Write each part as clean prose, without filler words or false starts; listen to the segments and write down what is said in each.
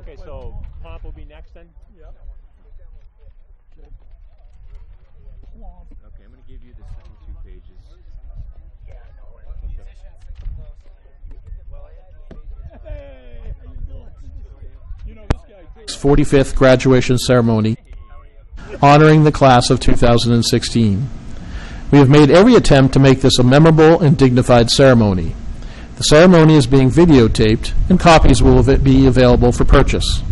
Okay, so pomp will be next then? Yep. Okay. Okay, I'm going to give you the second 2 pages. Hey, how you doing? You know this guy too. 45th graduation ceremony honoring the class of 2016. We have made every attempt to make this a memorable and dignified ceremony. The ceremony is being videotaped, and copies will be available for purchase.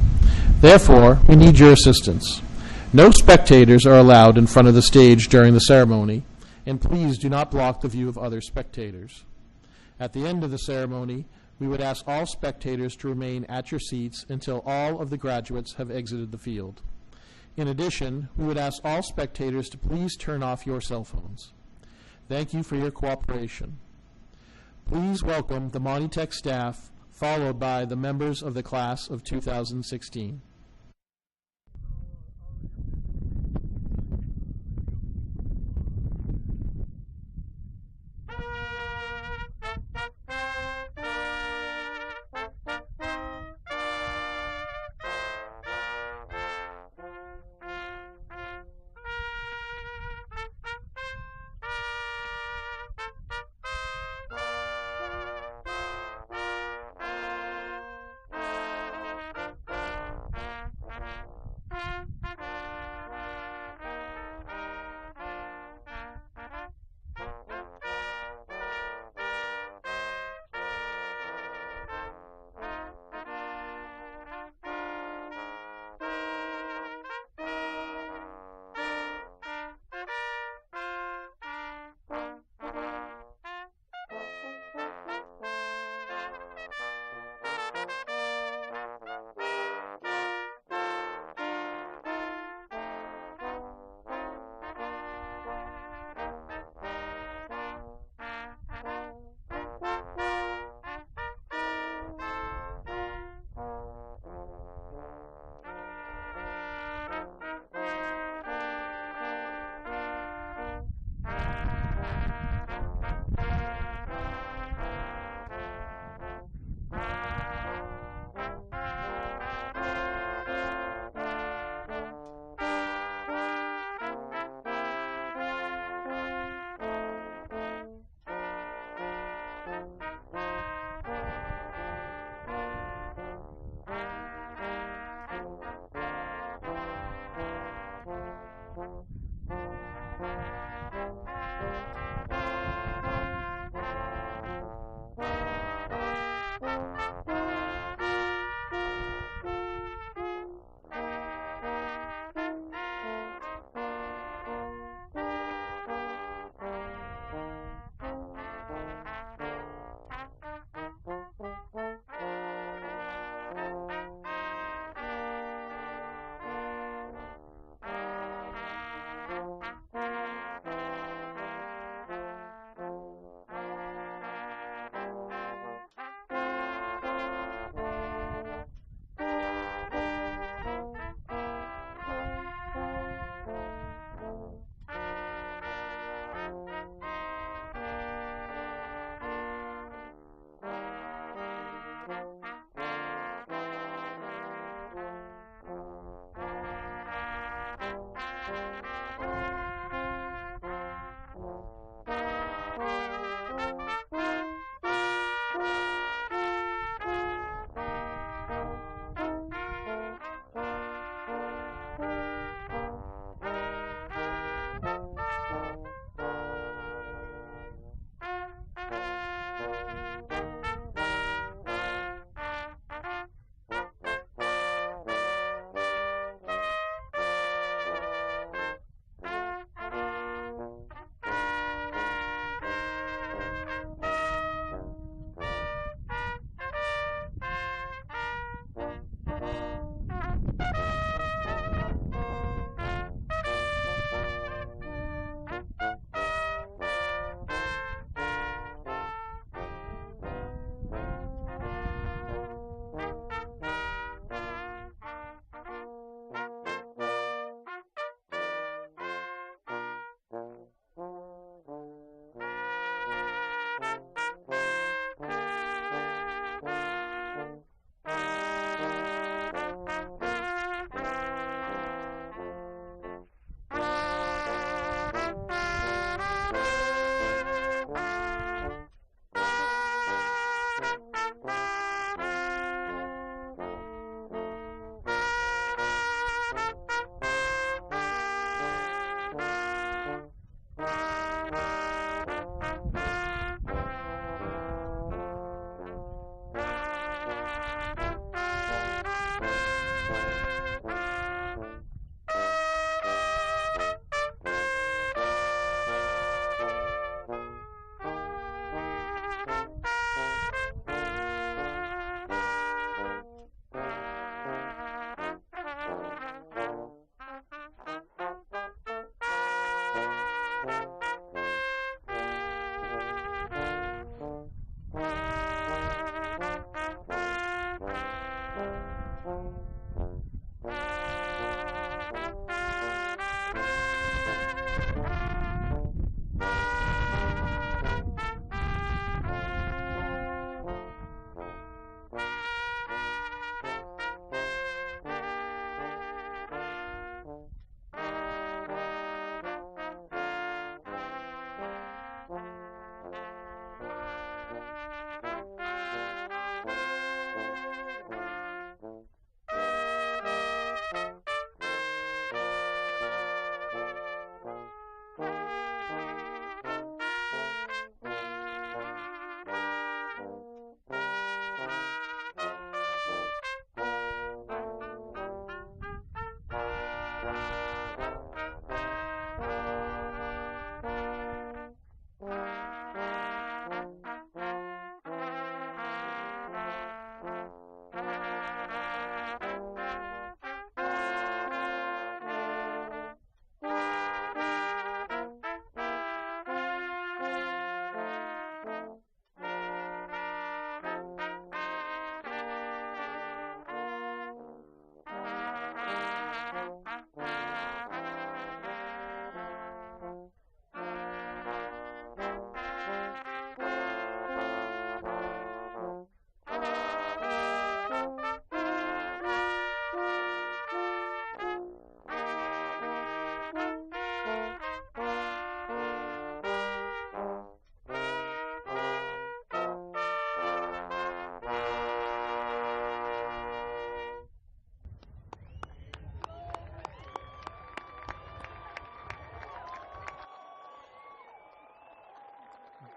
Therefore, we need your assistance. No spectators are allowed in front of the stage during the ceremony, and please do not block the view of other spectators. At the end of the ceremony, we would ask all spectators to remain at your seats until all of the graduates have exited the field. In addition, we would ask all spectators to please turn off your cell phones. Thank you for your cooperation. Please welcome the Monty Tech staff, followed by the members of the class of 2016.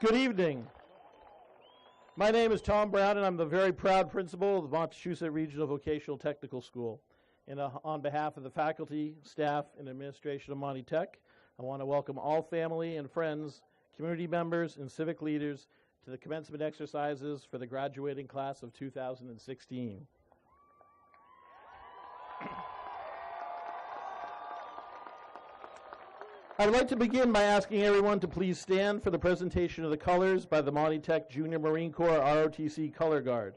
Good evening. My name is Tom Brown, and I'm the very proud principal of the Montechusett Regional Vocational Technical School. And on behalf of the faculty, staff, and administration of Monty Tech, I want to welcome all family and friends, community members, and civic leaders to the commencement exercises for the graduating class of 2016. I would like to begin by asking everyone to please stand for the presentation of the colors by the Monty Tech Junior Marine Corps ROTC Color Guard.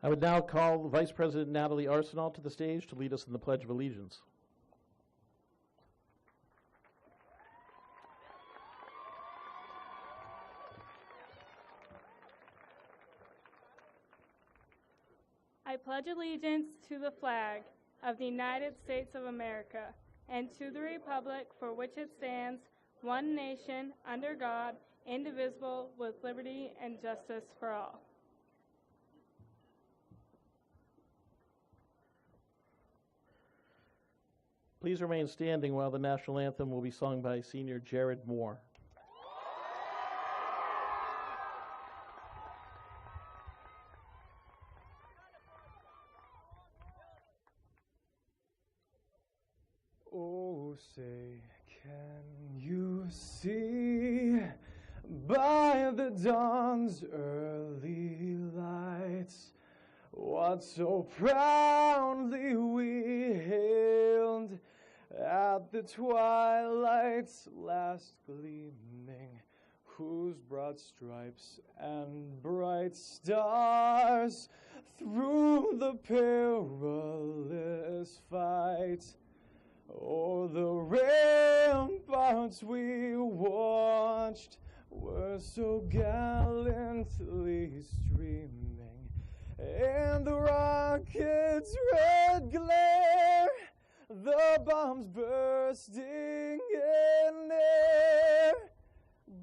I would now call Vice President Natalie Arsenault to the stage to lead us in the Pledge of Allegiance. I pledge allegiance to the flag of the United States of America and to the republic for which it stands, one nation, under God, indivisible, with liberty and justice for all. Please remain standing while the national anthem will be sung by Senior Jared Moore. Oh, say, can you see by the dawn's early lights what so proudly we hailed at the twilight's last gleaming, whose broad stripes and bright stars through the perilous fight o'er the ramparts we watched were so gallantly streaming, and the rocket's red glare, the bombs bursting in air,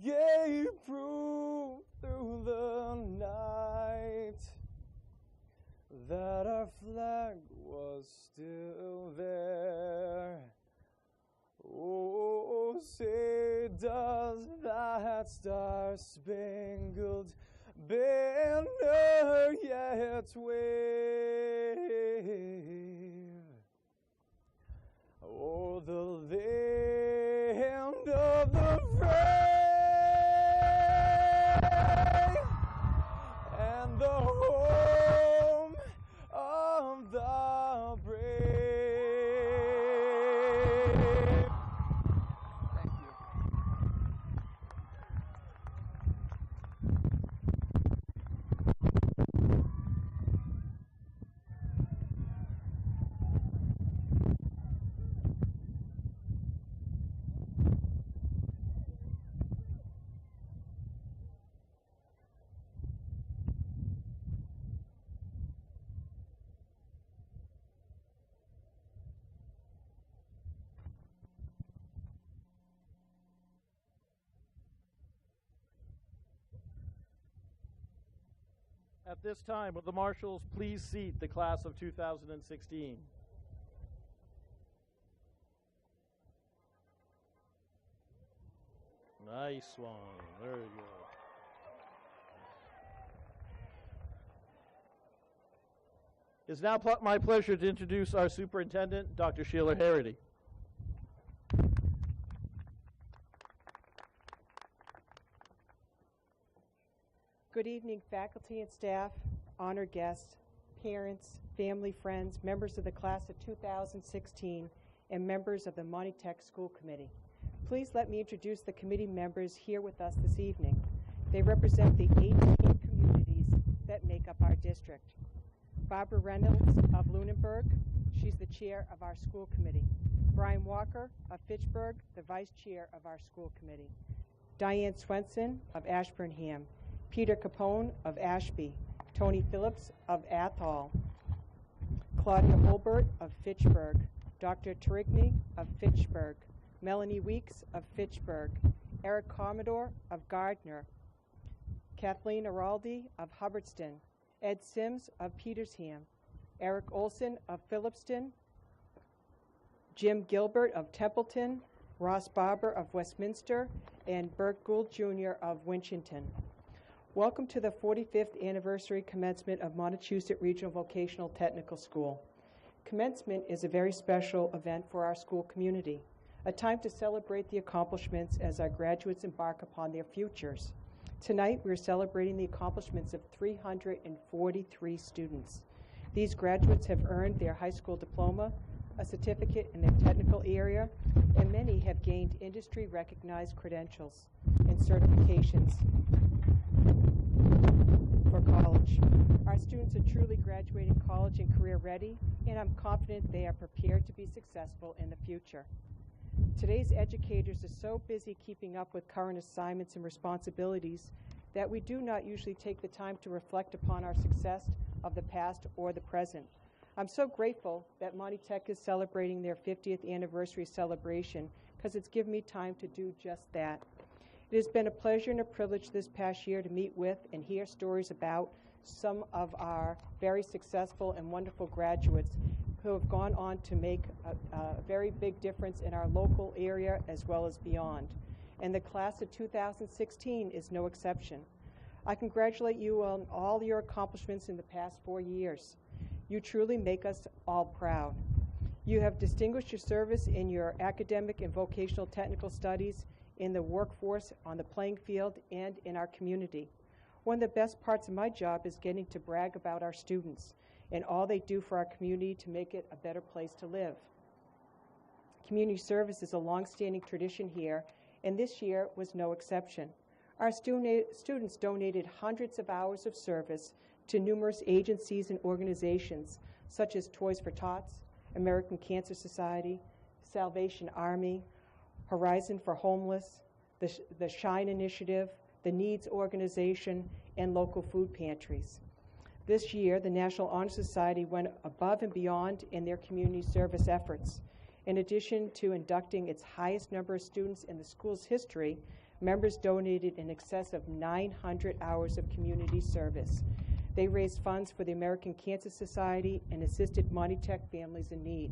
gave proof through the night that our flag was still there. Oh, say, does that star-spangled banner yet wave o'er the land of the brave and the home of the brave? Thank you. At this time, will the marshals please seat the class of 2016? Nice one. Very good. It's now my pleasure to introduce our superintendent, Dr. Sheila Harity. Good evening, faculty and staff, honored guests, parents, family, friends, members of the class of 2016, and members of the Monty Tech School Committee. Please let me introduce the committee members here with us this evening. They represent the 18 communities that make up our district. Barbara Reynolds of Lunenburg, she's the chair of our school committee. Brian Walker of Fitchburg, the vice chair of our school committee. Diane Swenson of Ashburnham. Peter Capone of Ashby. Tony Phillips of Athol. Claudia Holbert of Fitchburg. Dr. Tarigny of Fitchburg. Melanie Weeks of Fitchburg. Eric Commodore of Gardner. Kathleen Araldi of Hubbardston. Ed Sims of Petersham. Eric Olson of Phillipston. Jim Gilbert of Templeton. Ross Barber of Westminster. And Bert Gould Jr. of Winchendon. Welcome to the 45th anniversary commencement of Montechusett Regional Vocational Technical School. Commencement is a very special event for our school community, a time to celebrate the accomplishments as our graduates embark upon their futures. Tonight, we're celebrating the accomplishments of 343 students. These graduates have earned their high school diploma, a certificate in their technical area, and many have gained industry-recognized credentials and certifications for college. Our students are truly graduating college and career ready, and I'm confident they are prepared to be successful in the future. Today's educators are so busy keeping up with current assignments and responsibilities that we do not usually take the time to reflect upon our success of the past or the present. I'm so grateful that Monty Tech is celebrating their 50th anniversary celebration because it's given me time to do just that. It has been a pleasure and a privilege this past year to meet with and hear stories about some of our very successful and wonderful graduates who have gone on to make a very big difference in our local area as well as beyond. And the class of 2016 is no exception. I congratulate you on all your accomplishments in the past 4 years. You truly make us all proud. You have distinguished your service in your academic and vocational technical studies, in the workforce, on the playing field, and in our community. One of the best parts of my job is getting to brag about our students and all they do for our community to make it a better place to live. Community service is a long-standing tradition here, and this year was no exception. Our students donated hundreds of hours of service to numerous agencies and organizations such as Toys for Tots, American Cancer Society, Salvation Army, Horizon for Homeless, the Shine Initiative, the Needs Organization, and local food pantries. This year, the National Honor Society went above and beyond in their community service efforts. In addition to inducting its highest number of students in the school's history, members donated in excess of 900 hours of community service. They raised funds for the American Cancer Society and assisted Monty Tech families in need.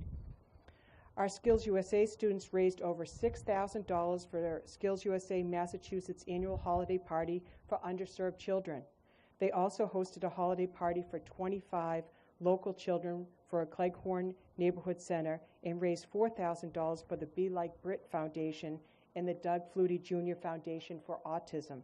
Our Skills USA students raised over $6,000 for their Skills USA Massachusetts annual holiday party for underserved children. They also hosted a holiday party for 25 local children for a Cleghorn Neighborhood Center and raised $4,000 for the Be Like Brit Foundation and the Doug Flutie Jr. Foundation for Autism.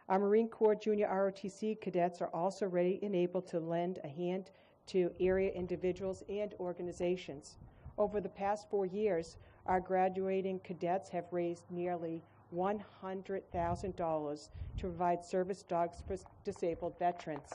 Our Marine Corps Junior ROTC cadets are also ready and able to lend a hand to area individuals and organizations. Over the past 4 years, our graduating cadets have raised nearly $100,000 to provide service dogs for disabled veterans.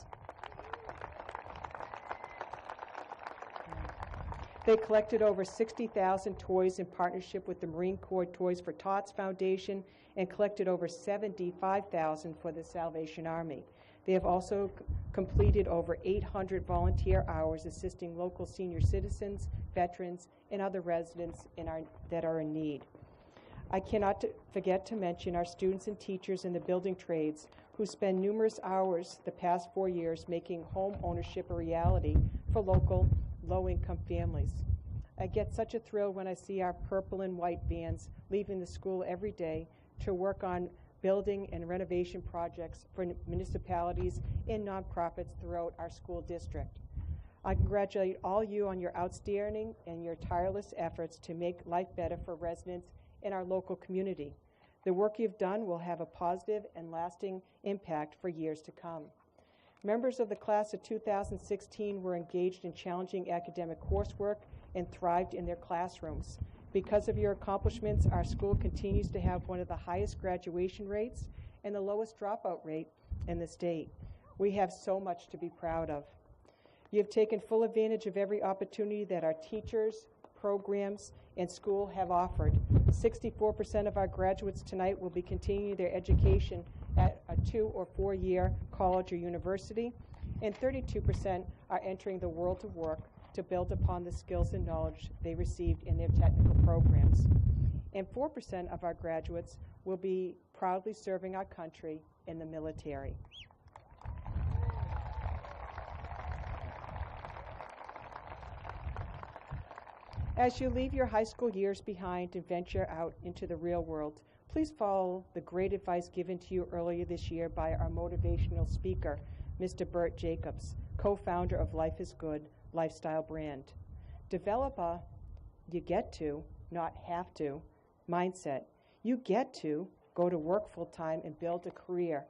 They collected over 60,000 toys in partnership with the Marine Corps Toys for Tots Foundation and collected over 75,000 for the Salvation Army. They have also completed over 800 volunteer hours assisting local senior citizens, veterans, and other residents that are in need. I cannot forget to mention our students and teachers in the building trades who spend numerous hours the past 4 years making home ownership a reality for local low-income families. I get such a thrill when I see our purple and white vans leaving the school every day to work on building and renovation projects for municipalities and nonprofits throughout our school district. I congratulate all you on your outstanding and your tireless efforts to make life better for residents in our local community. The work you've done will have a positive and lasting impact for years to come. Members of the class of 2016 were engaged in challenging academic coursework and thrived in their classrooms. Because of your accomplishments, our school continues to have one of the highest graduation rates and the lowest dropout rate in the state. We have so much to be proud of. You have taken full advantage of every opportunity that our teachers, programs, and school have offered. 64% of our graduates tonight will be continuing their education at a 2 or 4 year college or university, and 32% are entering the world of work to build upon the skills and knowledge they received in their technical programs. And 4% of our graduates will be proudly serving our country in the military. As you leave your high school years behind and venture out into the real world, please follow the great advice given to you earlier this year by our motivational speaker, Mr. Bert Jacobs, co-founder of Life is Good lifestyle brand. Develop a you get to, not have to, mindset. You get to go to work full-time and build a career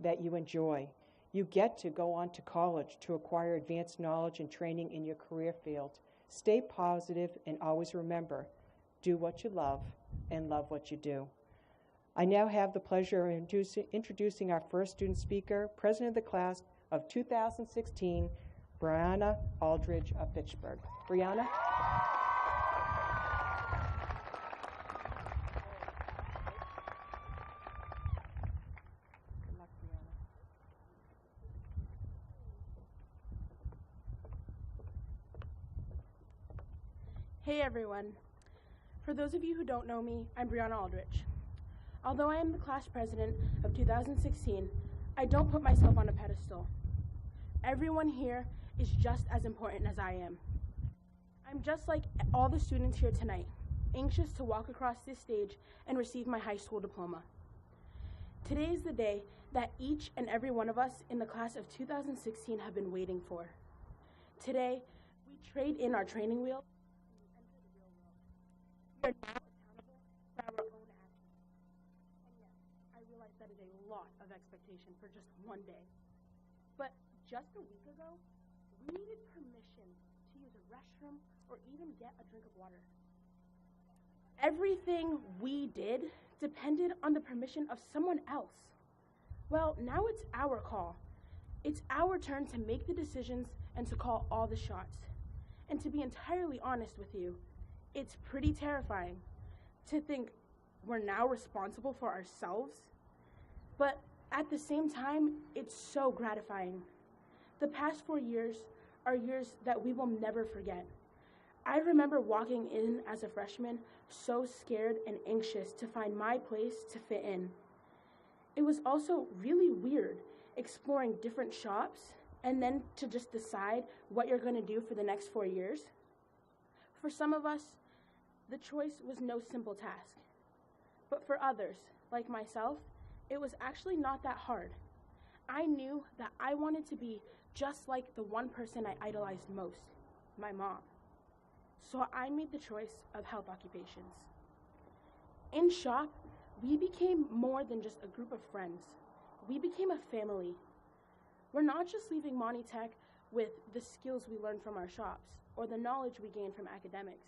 that you enjoy. You get to go on to college to acquire advanced knowledge and training in your career field. Stay positive and always remember, do what you love and love what you do. I now have the pleasure of introducing our first student speaker, president of the class of 2016, Brianna Aldridge of Fitchburg. Brianna? Good luck, Brianna. Hey everyone. For those of you who don't know me, I'm Brianna Aldrich. Although I am the class president of 2016, I don't put myself on a pedestal. Everyone here is just as important as I am. I'm just like all the students here tonight, anxious to walk across this stage and receive my high school diploma. Today is the day that each and every one of us in the class of 2016 have been waiting for. Today, we trade in our training wheels and enter the real world. We are now accountable for our own actions. And yes, I realize that is a lot of expectation for just one day. But just a week ago, we needed permission to use a restroom or even get a drink of water. Everything we did depended on the permission of someone else. Well, now it's our call. It's our turn to make the decisions and to call all the shots. And to be entirely honest with you, it's pretty terrifying to think we're now responsible for ourselves. But at the same time, it's so gratifying. The past 4 years are years that we will never forget. I remember walking in as a freshman so scared and anxious to find my place to fit in. It was also really weird exploring different shops and then to just decide what you're going to do for the next 4 years. For some of us, the choice was no simple task. But for others, like myself, it was actually not that hard. I knew that I wanted to be just like the one person I idolized most, my mom. So I made the choice of health occupations. In shop, we became more than just a group of friends. We became a family. We're not just leaving Monty Tech with the skills we learned from our shops or the knowledge we gained from academics.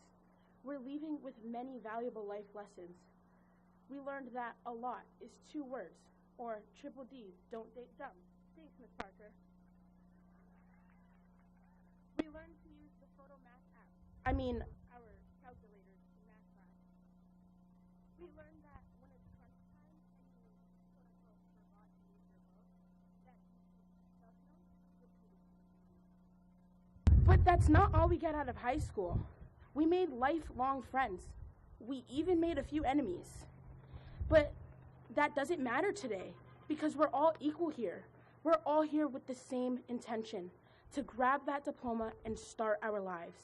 We're leaving with many valuable life lessons. We learned that a lot is 2 words, or triple D, don't date dumb. Thanks, Ms. Parker. We learned to use the photo math app. Our calculators in math class. We learned that when it's crunch time and you quote-unquote forgot to use your book, that you should sub-note repeatedly. But that's not all we get out of high school. We made lifelong friends. We even made a few enemies. But that doesn't matter today because we're all equal here. We're all here with the same intention, to grab that diploma and start our lives.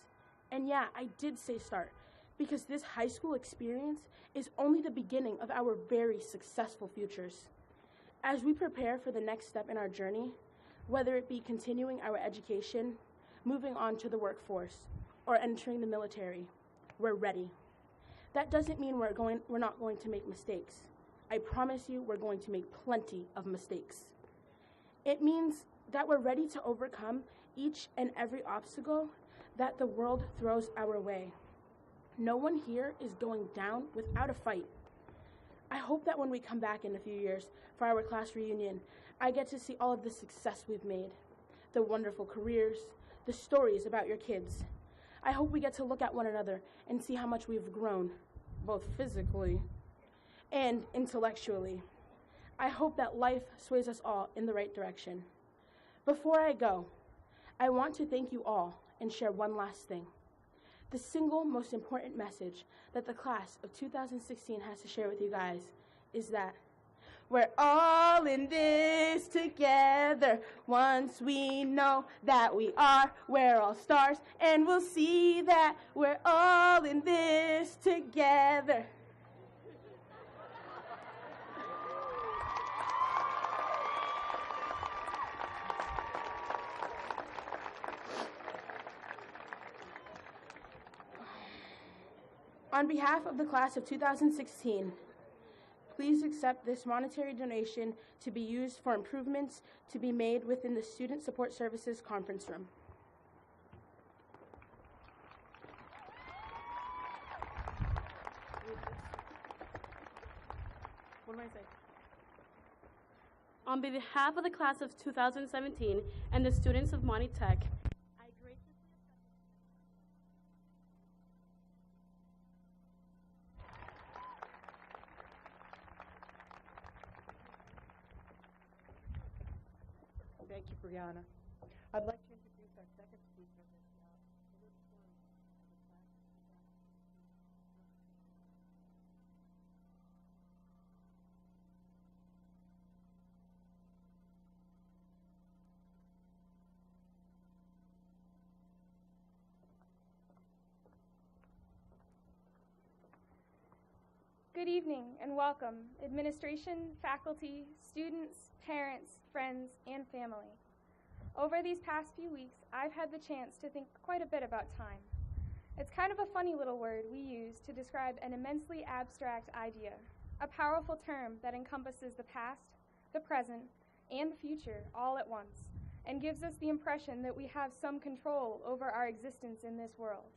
And yeah, I did say start, because this high school experience is only the beginning of our very successful futures. As we prepare for the next step in our journey, whether it be continuing our education, moving on to the workforce, or entering the military, we're ready. That doesn't mean we're not going to make mistakes. I promise you we're going to make plenty of mistakes. It means that we're ready to overcome each and every obstacle that the world throws our way. No one here is going down without a fight. I hope that when we come back in a few years for our class reunion, I get to see all of the success we've made, the wonderful careers, the stories about your kids. I hope we get to look at one another and see how much we've grown, both physically and intellectually. I hope that life sways us all in the right direction. Before I go, I want to thank you all and share one last thing. The single most important message that the class of 2016 has to share with you guys is that we're all in this together. Once we know that we're all stars, and we'll see that we're all in this together. On behalf of the class of 2016, please accept this monetary donation to be used for improvements to be made within the Student Support Services conference room. What do I say? On behalf of the class of 2017 and the students of Monty Tech, I graciously Thank you, Brianna. I'd like to introduce our second speaker of this forum of the class. Good evening and welcome, administration, faculty, students, parents, friends, and family. Over these past few weeks, I've had the chance to think quite a bit about time. It's kind of a funny little word we use to describe an immensely abstract idea, a powerful term that encompasses the past, the present, and the future all at once, and gives us the impression that we have some control over our existence in this world.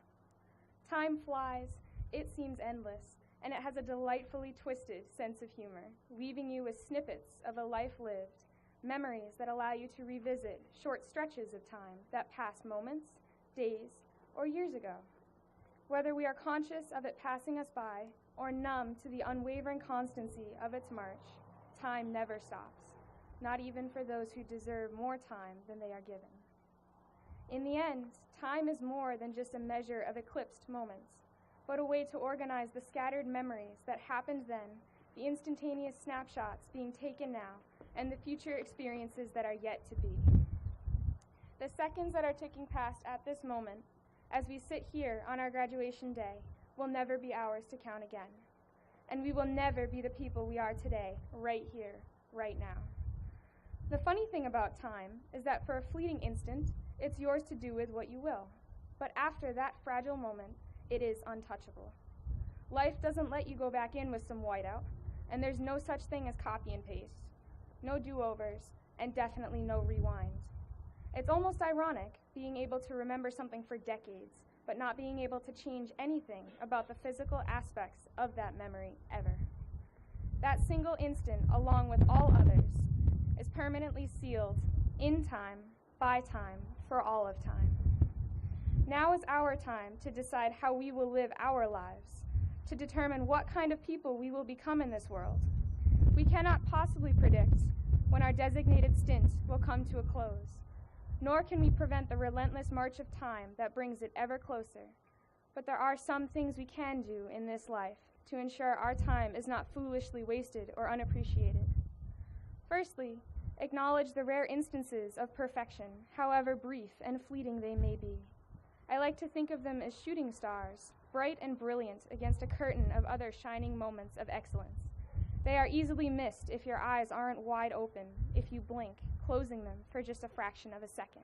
Time flies, it seems endless, and it has a delightfully twisted sense of humor, leaving you with snippets of a life lived, memories that allow you to revisit short stretches of time that passed moments, days, or years ago. Whether we are conscious of it passing us by or numb to the unwavering constancy of its march, time never stops, not even for those who deserve more time than they are given. In the end, time is more than just a measure of eclipsed moments, but a way to organize the scattered memories that happened then, the instantaneous snapshots being taken now, and the future experiences that are yet to be. The seconds that are ticking past at this moment, as we sit here on our graduation day, will never be ours to count again. And we will never be the people we are today, right here, right now. The funny thing about time is that for a fleeting instant, it's yours to do with what you will. But after that fragile moment, it is untouchable. Life doesn't let you go back in with some whiteout, and there's no such thing as copy and paste, no do-overs, and definitely no rewind. It's almost ironic being able to remember something for decades, but not being able to change anything about the physical aspects of that memory ever. That single instant, along with all others, is permanently sealed in time, by time, for all of time. Now is our time to decide how we will live our lives, to determine what kind of people we will become in this world. We cannot possibly predict when our designated stint will come to a close, nor can we prevent the relentless march of time that brings it ever closer. But there are some things we can do in this life to ensure our time is not foolishly wasted or unappreciated. Firstly, acknowledge the rare instances of perfection, however brief and fleeting they may be. I like to think of them as shooting stars, bright and brilliant against a curtain of other shining moments of excellence. They are easily missed if your eyes aren't wide open, if you blink, closing them for just a fraction of a second.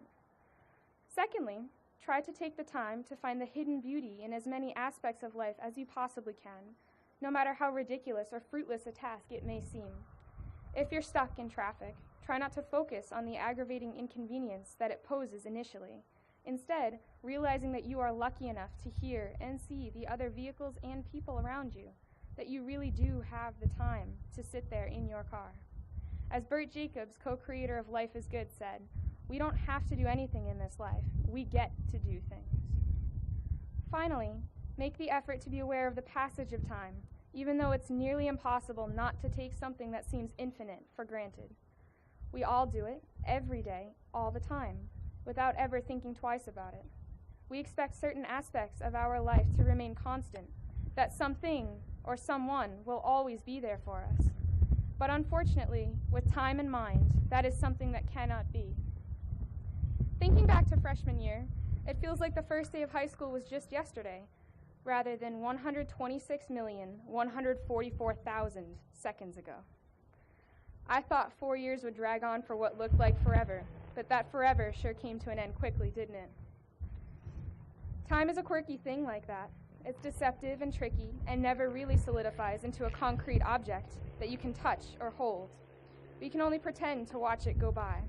Secondly, try to take the time to find the hidden beauty in as many aspects of life as you possibly can, no matter how ridiculous or fruitless a task it may seem. If you're stuck in traffic, try not to focus on the aggravating inconvenience that it poses initially. Instead, realizing that you are lucky enough to hear and see the other vehicles and people around you, that you really do have the time to sit there in your car. As Bert Jacobs, co-creator of Life is Good, said, "We don't have to do anything in this life. We get to do things." Finally, make the effort to be aware of the passage of time, even though it's nearly impossible not to take something that seems infinite for granted. We all do it, every day, all the time, without ever thinking twice about it. We expect certain aspects of our life to remain constant, that something or someone will always be there for us. But unfortunately, with time in mind, that is something that cannot be. Thinking back to freshman year, it feels like the first day of high school was just yesterday, rather than 126,144,000 seconds ago. I thought 4 years would drag on for what looked like forever, but that forever sure came to an end quickly, didn't it? Time is a quirky thing like that. It's deceptive and tricky and never really solidifies into a concrete object that you can touch or hold. But you can only pretend to watch it go by.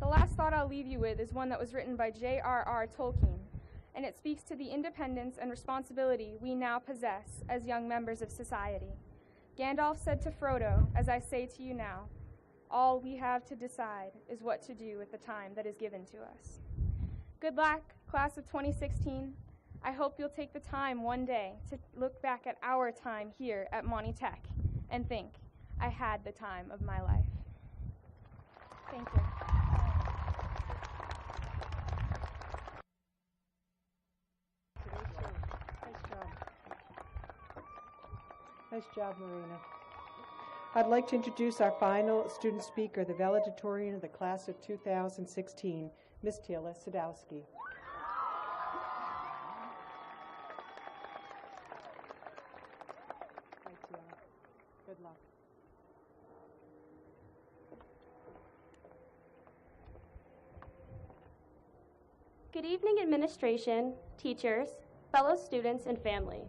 The last thought I'll leave you with is one that was written by J.R.R. Tolkien, and it speaks to the independence and responsibility we now possess as young members of society. Gandalf said to Frodo, as I say to you now, all we have to decide is what to do with the time that is given to us. Good luck, class of 2016. I hope you'll take the time one day to look back at our time here at Monty Tech and think, I had the time of my life. Thank you. Nice job, Marina. I'd like to introduce our final student speaker, the valedictorian of the class of 2016, Ms. Taylor Sadowski. Hi, Taylor. Good luck. Good evening, administration, teachers, fellow students, and family.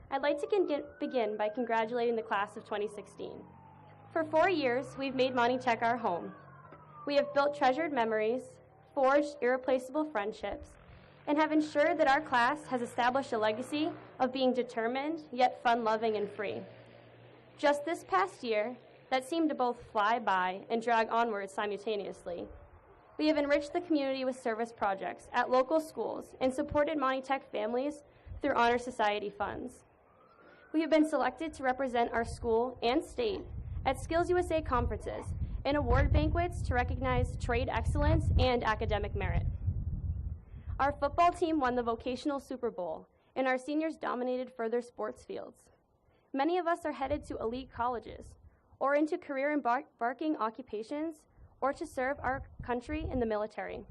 I'd like to begin by congratulating the class of 2016. For 4 years, we've made Monty Tech our home. We have built treasured memories, forged irreplaceable friendships, and have ensured that our class has established a legacy of being determined, yet fun-loving and free. Just this past year, that seemed to both fly by and drag onward simultaneously. We have enriched the community with service projects at local schools and supported Monty Tech families through Honor Society funds. We have been selected to represent our school and state at Skills USA conferences and award banquets to recognize trade excellence and academic merit. Our football team won the vocational Super Bowl, and our seniors dominated further sports fields. Many of us are headed to elite colleges or into career-embarking occupations or to serve our country in the military.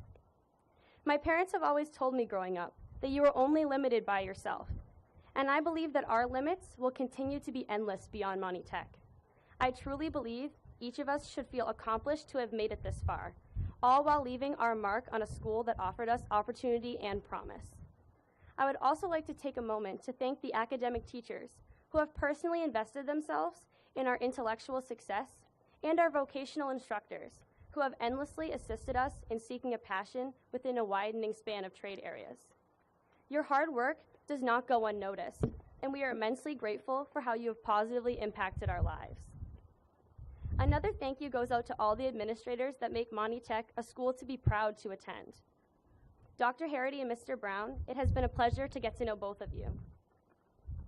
My parents have always told me growing up that you are only limited by yourself, and I believe that our limits will continue to be endless beyond Monty Tech. I truly believe each of us should feel accomplished to have made it this far, all while leaving our mark on a school that offered us opportunity and promise. I would also like to take a moment to thank the academic teachers who have personally invested themselves in our intellectual success and our vocational instructors who have endlessly assisted us in seeking a passion within a widening span of trade areas. Your hard work does not go unnoticed, and we are immensely grateful for how you have positively impacted our lives. Another thank you goes out to all the administrators that make Monty Tech a school to be proud to attend. Dr. Harity and Mr. Brown, it has been a pleasure to get to know both of you.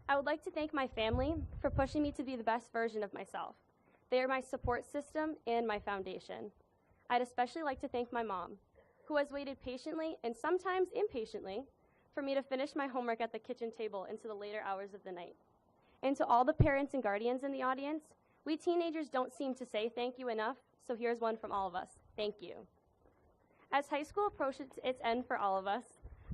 I would like to thank my family for pushing me to be the best version of myself. They are my support system and my foundation. I'd especially like to thank my mom, who has waited patiently and sometimes impatiently for me to finish my homework at the kitchen table into the later hours of the night. And to all the parents and guardians in the audience, we teenagers don't seem to say thank you enough, so here's one from all of us. Thank you. As high school approaches its end for all of us,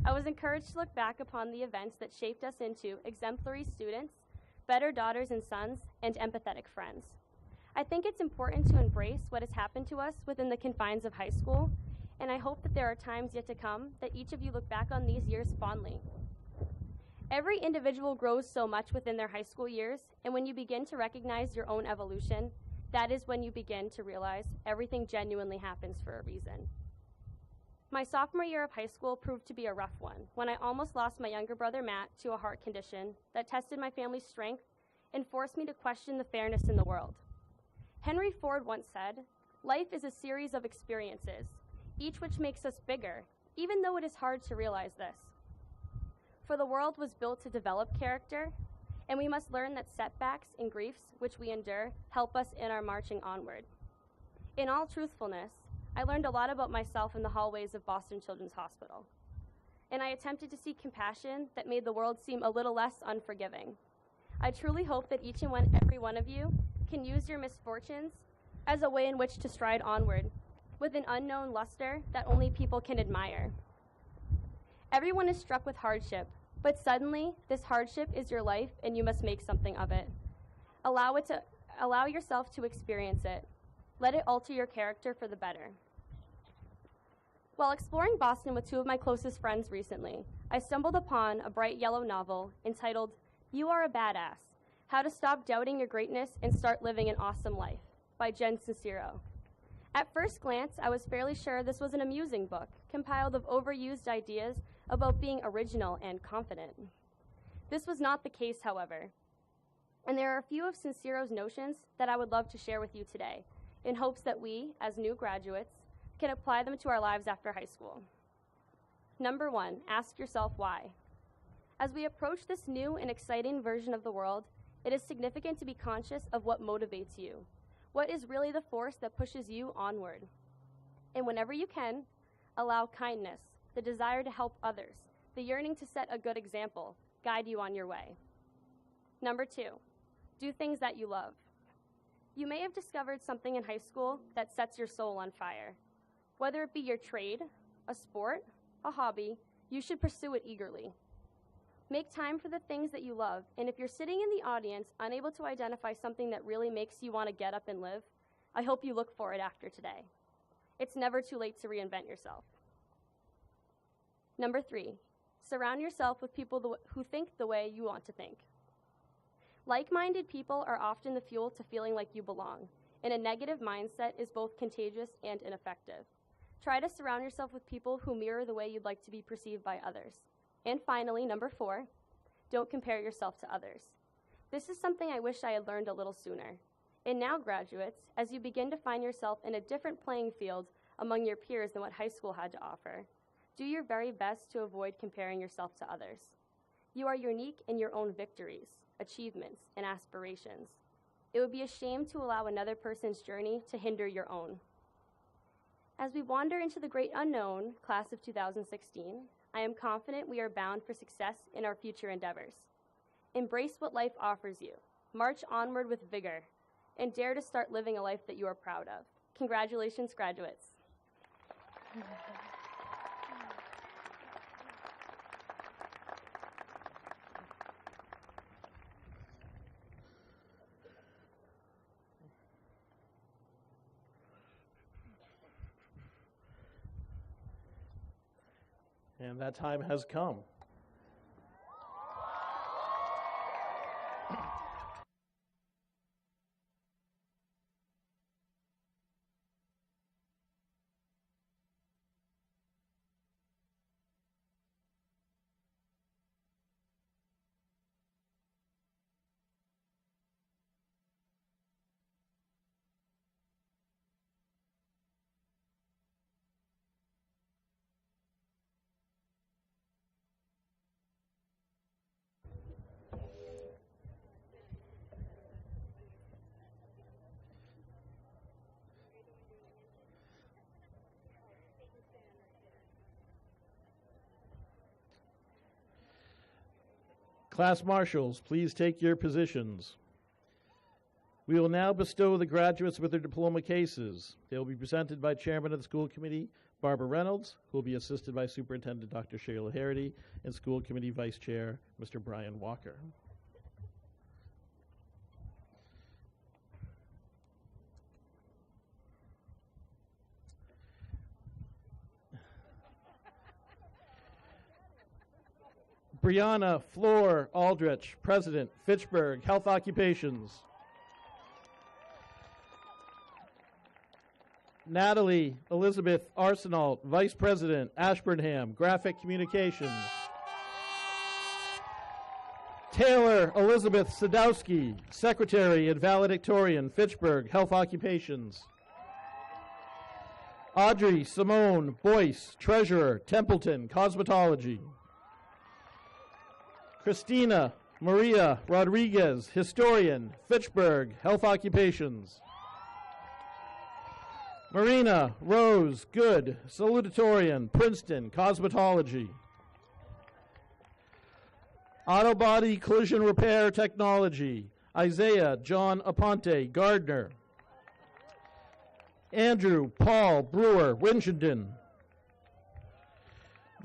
I was encouraged to look back upon the events that shaped us into exemplary students, better daughters and sons, and empathetic friends. I think it's important to embrace what has happened to us within the confines of high school, and I hope that there are times yet to come that each of you look back on these years fondly. Every individual grows so much within their high school years, and when you begin to recognize your own evolution, that is when you begin to realize everything genuinely happens for a reason. My sophomore year of high school proved to be a rough one, when I almost lost my younger brother Matt to a heart condition that tested my family's strength and forced me to question the fairness in the world. Henry Ford once said, "Life is a series of experiences, each which makes us bigger, even though it is hard to realize this. For the world was built to develop character, and we must learn that setbacks and griefs which we endure help us in our marching onward." In all truthfulness, I learned a lot about myself in the hallways of Boston Children's Hospital, and I attempted to seek compassion that made the world seem a little less unforgiving. I truly hope that each and every one of you can use your misfortunes as a way in which to stride onward with an unknown luster that only people can admire. Everyone is struck with hardship, but suddenly this hardship is your life and you must make something of it. Allow yourself to experience it. Let it alter your character for the better. While exploring Boston with two of my closest friends recently, I stumbled upon a bright yellow novel entitled "You Are a Badass: How to Stop Doubting Your Greatness and Start Living an Awesome Life" by Jen Sincero. At first glance, I was fairly sure this was an amusing book, compiled of overused ideas about being original and confident. This was not the case, however, and there are a few of Sincero's notions that I would love to share with you today, in hopes that we, as new graduates, can apply them to our lives after high school. Number 1, ask yourself why. As we approach this new and exciting version of the world, it is significant to be conscious of what motivates you. What is really the force that pushes you onward? And whenever you can, allow kindness, the desire to help others, the yearning to set a good example, guide you on your way. Number 2, do things that you love. You may have discovered something in high school that sets your soul on fire. Whether it be your trade, a sport, a hobby, you should pursue it eagerly. Make time for the things that you love, and if you're sitting in the audience unable to identify something that really makes you want to get up and live, I hope you look for it after today. It's never too late to reinvent yourself. Number 3, surround yourself with people who think the way you want to think. Like-minded people are often the fuel to feeling like you belong, and a negative mindset is both contagious and ineffective. Try to surround yourself with people who mirror the way you'd like to be perceived by others. And finally, number 4, don't compare yourself to others. This is something I wish I had learned a little sooner. And now, graduates, as you begin to find yourself in a different playing field among your peers than what high school had to offer, do your very best to avoid comparing yourself to others. You are unique in your own victories, achievements, and aspirations. It would be a shame to allow another person's journey to hinder your own. As we wander into the great unknown, class of 2016, I am confident we are bound for success in our future endeavors. Embrace what life offers you. March onward with vigor, and dare to start living a life that you are proud of. Congratulations, graduates. And that time has come. Class marshals, please take your positions. We will now bestow the graduates with their diploma cases. They will be presented by Chairman of the School Committee, Barbara Reynolds, who will be assisted by Superintendent Dr. Sheila Harity, and School Committee Vice Chair, Mr. Brian Walker. Brianna Floor Aldrich, President, Fitchburg Health Occupations. Natalie Elizabeth Arsenault, Vice President, Ashburnham Graphic Communications. Taylor Elizabeth Sadowski, Secretary at Valedictorian, Fitchburg, Health Occupations. Audrey Simone Boyce, Treasurer, Templeton, Cosmetology. Christina Maria Rodriguez, Historian, Fitchburg, Health Occupations. Marina Rose Good, Salutatorian, Princeton, Cosmetology. Auto Body Collision Repair Technology, Isaiah John Aponte, Gardner. Andrew Paul Brewer, Winchendon.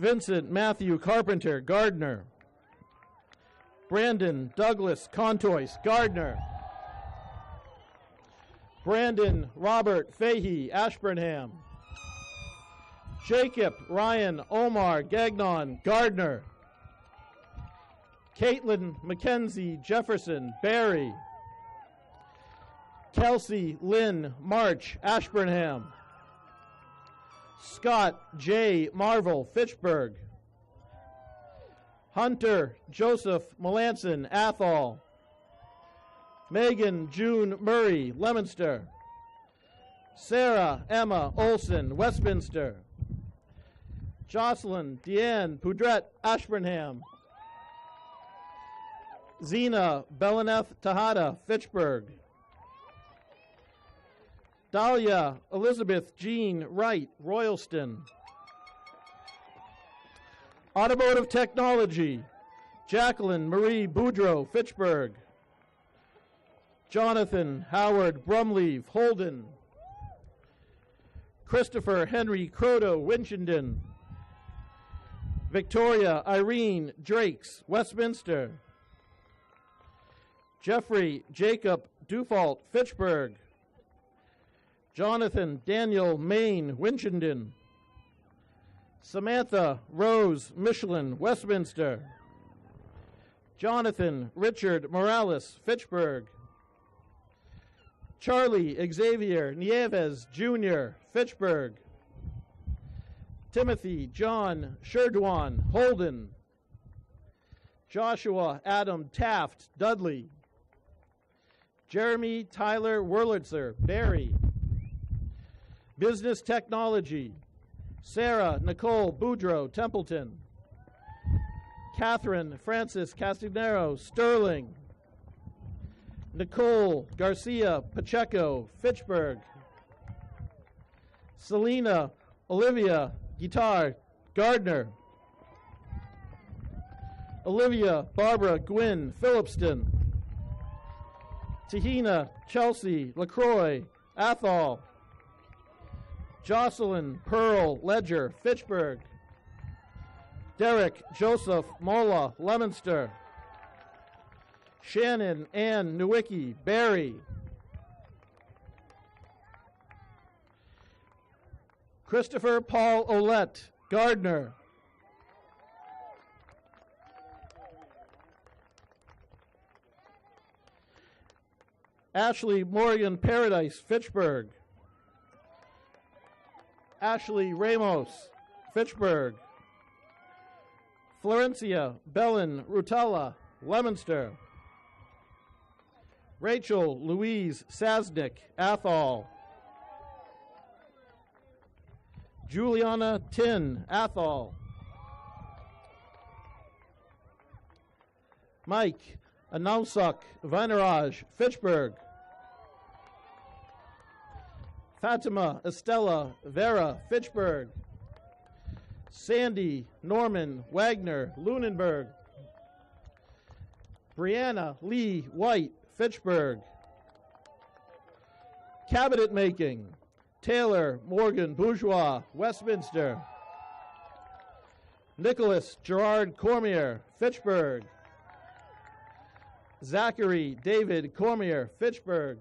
Vincent Matthew Carpenter, Gardner. Brandon Douglas Contois, Gardner. Brandon Robert Fahey, Ashburnham. Jacob Ryan Omar Gagnon, Gardner. Caitlin Mackenzie Jefferson, Barry. Kelsey Lynn March, Ashburnham. Scott J. Marvel, Fitchburg. Hunter Joseph Melanson, Athol. Megan June Murray, Leominster. Sarah Emma Olson, Westminster. Jocelyn Deanne Poudret, Ashburnham. Zena Beleneth Tejada, Fitchburg. Dahlia Elizabeth Jean Wright, Royalston. Automotive Technology, Jacqueline Marie Boudreau, Fitchburg. Jonathan Howard Brumleaf, Holden. Christopher Henry Croto, Winchendon. Victoria Irene Drakes, Westminster. Jeffrey Jacob Dufault, Fitchburg. Jonathan Daniel Main, Winchendon. Samantha Rose Michelin, Westminster. Jonathan Richard Morales, Fitchburg. Charlie Xavier Nieves, Jr., Fitchburg. Timothy John Sherdwan, Holden. Joshua Adam Taft, Dudley. Jeremy Tyler Wurlitzer, Barry. Business Technology, Sarah Nicole Boudreau, Templeton. Catherine Francis Castagnero, Sterling. Nicole Garcia Pacheco, Fitchburg. Selena Olivia Guitar, Gardner. Olivia Barbara Gwynn, Phillipston. Tahina Chelsea LaCroix, Athol. Jocelyn Pearl Ledger, Fitchburg. Derek Joseph Mola, Leominster. Shannon Ann Nowicki, Barry. Christopher Paul Olette, Gardner. Ashley Morgan Paradise, Fitchburg. Ashley Ramos, Fitchburg. Florencia Bellin Rutella, Leominster. Rachel Louise Sasnick, Athol. Juliana Tin, Athol. Mike Anausak Vinaraj, Fitchburg. Fatima Estella Vera, Fitchburg. Sandy Norman Wagner, Lunenburg. Brianna Lee White, Fitchburg. Cabinet making, Taylor Morgan Bourgeois, Westminster. Nicholas Gerard Cormier, Fitchburg. Zachary David Cormier, Fitchburg.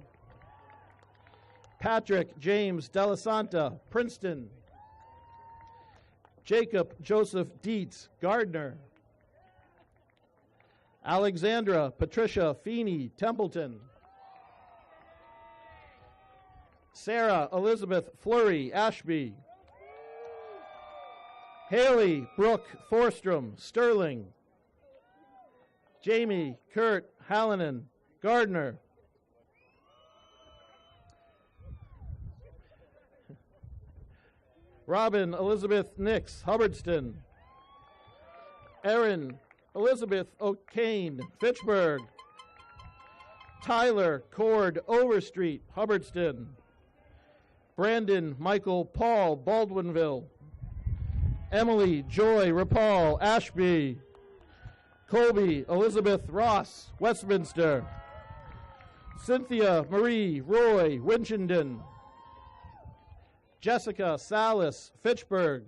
Patrick James Delasanta, Princeton. Jacob Joseph Dietz, Gardner. Alexandra Patricia Feeney, Templeton. Sarah Elizabeth Fleury, Ashby. Haley Brooke Forstrom, Sterling. Jamie Kurt Hallinan, Gardner. Robin Elizabeth Nix, Hubbardston. Erin Elizabeth O'Kane, Fitchburg. Tyler Cord Overstreet, Hubbardston. Brandon Michael Paul, Baldwinville. Emily Joy Rapal, Ashby. Colby Elizabeth Ross, Westminster. Cynthia Marie Roy, Winchendon. Jessica Salas, Fitchburg.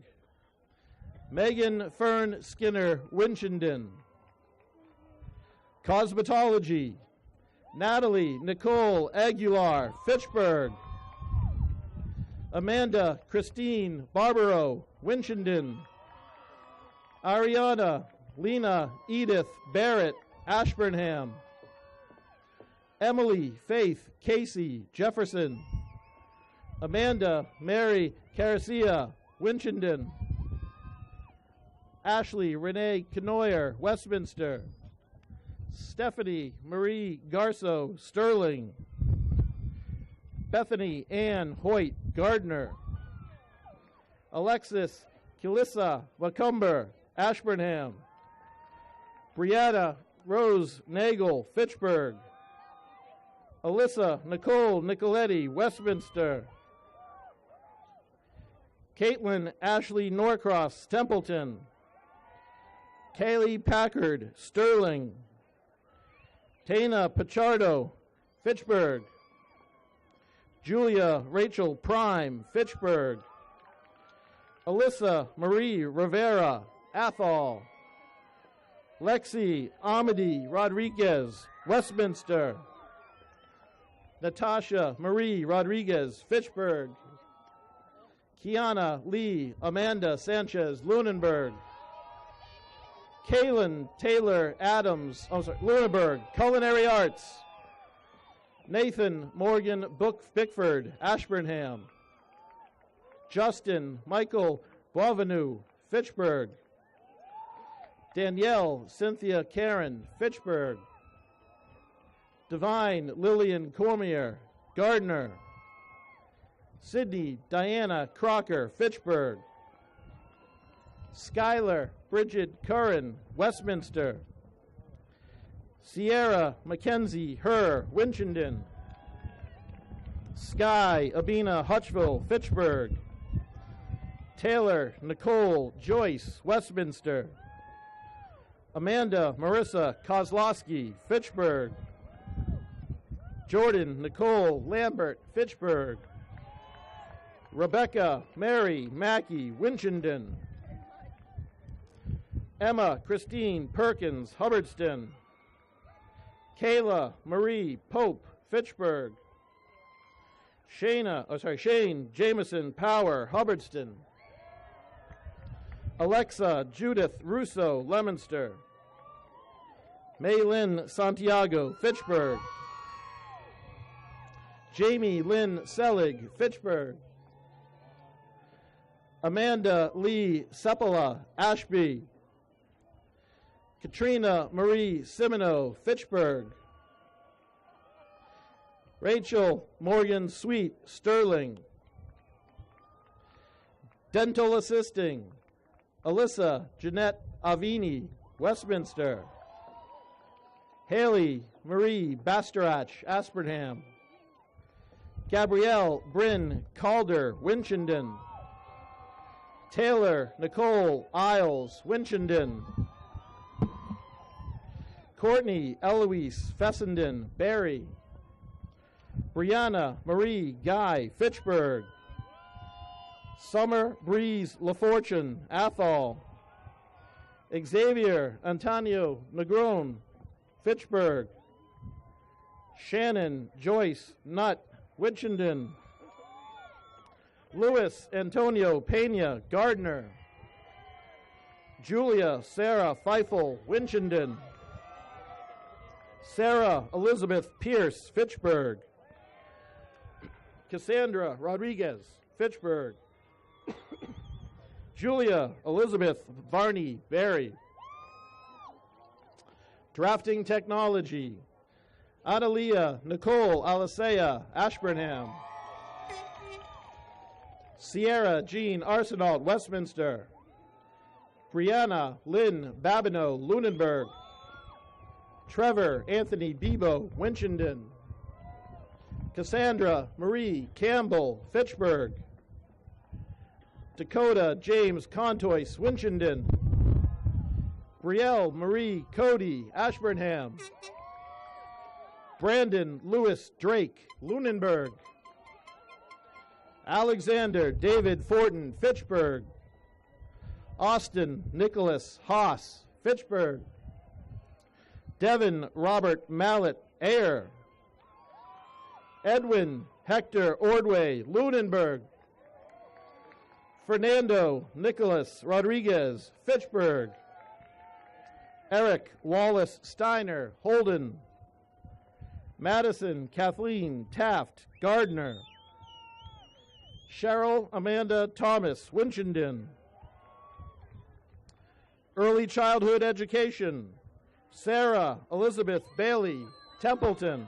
Megan Fern Skinner, Winchendon. Cosmetology, Natalie Nicole Aguilar, Fitchburg. Amanda Christine Barbaro, Winchendon. Ariana Lena Edith Barrett, Ashburnham. Emily Faith Casey, Jefferson. Amanda Mary Caracia, Winchendon. Ashley Renee Canoyer, Westminster. Stephanie Marie Garso, Sterling. Bethany Ann Hoyt, Gardner. Alexis Kilissa Macumber, Ashburnham. Brianna Rose Nagel, Fitchburg. Alyssa Nicole Nicoletti, Westminster. Caitlin Ashley Norcross, Templeton. Kaylee Packard, Sterling. Tana Pichardo, Fitchburg. Julia Rachel Prime, Fitchburg. Alyssa Marie Rivera, Athol. Lexi Amity Rodriguez, Westminster. Natasha Marie Rodriguez, Fitchburg. Kiana Lee Amanda Sanchez, Lunenburg. Kaylin Taylor Adams, Lunenburg, Culinary Arts. Nathan Morgan Bickford, Ashburnham. Justin Michael Boisvenu, Fitchburg. Danielle Cynthia Karen, Fitchburg. Divine Lillian Cormier, Gardner. Sydney Diana Crocker, Fitchburg. Skylar Bridget Curran, Westminster. Sierra Mackenzie Herr, Winchendon. Sky Abina Hutchville, Fitchburg. Taylor Nicole Joyce, Westminster. Amanda Marissa Kozlowski, Fitchburg. Jordan Nicole Lambert, Fitchburg. Rebecca Mary Mackey, Winchendon. Emma Christine Perkins, Hubbardston. Kayla Marie Pope, Fitchburg. Shane Jameson Power, Hubbardston. Alexa Judith Russo, Leominster. Maylin Santiago, Fitchburg. Jamie Lynn Selig, Fitchburg. Amanda Lee Sepala, Ashby. Katrina Marie Simino, Fitchburg. Rachel Morgan Sweet, Sterling. Dental Assisting, Alyssa Jeanette Avini, Westminster. Haley Marie Bastarach, Ashburnham. Gabrielle Bryn Calder, Winchendon. Taylor Nicole Isles, Winchendon. Courtney Eloise Fessenden, Barry. Brianna Marie Guy, Fitchburg. Summer Breeze LaFortune, Athol. Xavier Antonio Negron, Fitchburg. Shannon Joyce Nutt, Winchendon. Louis Antonio Pena, Gardner. Julia Sarah Feifel, Winchendon. Sarah Elizabeth Pierce, Fitchburg. Cassandra Rodriguez, Fitchburg. Julia Elizabeth Varney, Barry. Drafting Technology, Analia Nicole Alisea Ashburnham. Sierra Jean Arsenault Westminster. Brianna Lynn Babineau Lunenburg. Trevor Anthony Bebo Winchendon. Cassandra Marie Campbell Fitchburg. Dakota James Contois Winchendon. Brielle Marie Cody Ashburnham. Brandon Lewis Drake Lunenburg. Alexander David Fortin Fitchburg. Austin Nicholas Haas Fitchburg. Devin Robert Mallet Ayer. Edwin Hector Ordway Lunenburg. Fernando Nicholas Rodriguez Fitchburg. Eric Wallace Steiner Holden. Madison Kathleen Taft Gardner. Cheryl Amanda Thomas Winchendon. Early Childhood Education, Sarah Elizabeth Bailey Templeton.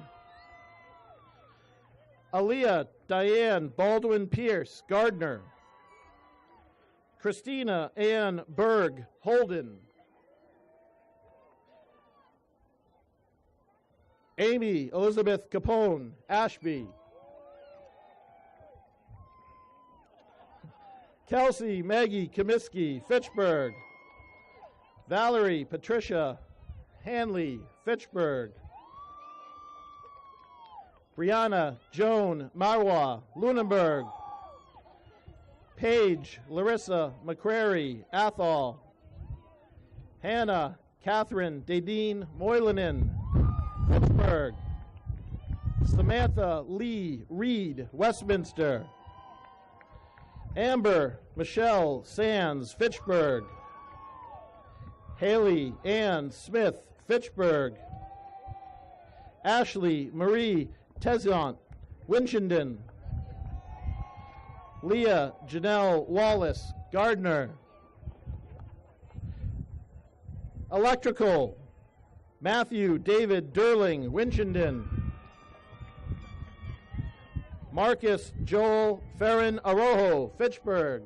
Aaliyah Diane Baldwin Pierce Gardner. Christina Ann Berg Holden. Amy Elizabeth Capone Ashby. Kelsey Maggie Comiskey Fitchburg. Valerie Patricia Hanley Fitchburg. Brianna Joan Marwa Lunenburg. Paige Larissa McCrary Athol. Hannah Catherine Dadine Moylanen Fitchburg. Samantha Lee Reed Westminster. Amber Michelle Sands Fitchburg. Haley Ann Smith Fitchburg. Ashley Marie Tezant Winchendon. Leah Janelle Wallace Gardner. Electrical, Matthew David Durling Winchendon. Marcus Joel Ferrin Arojo Fitchburg.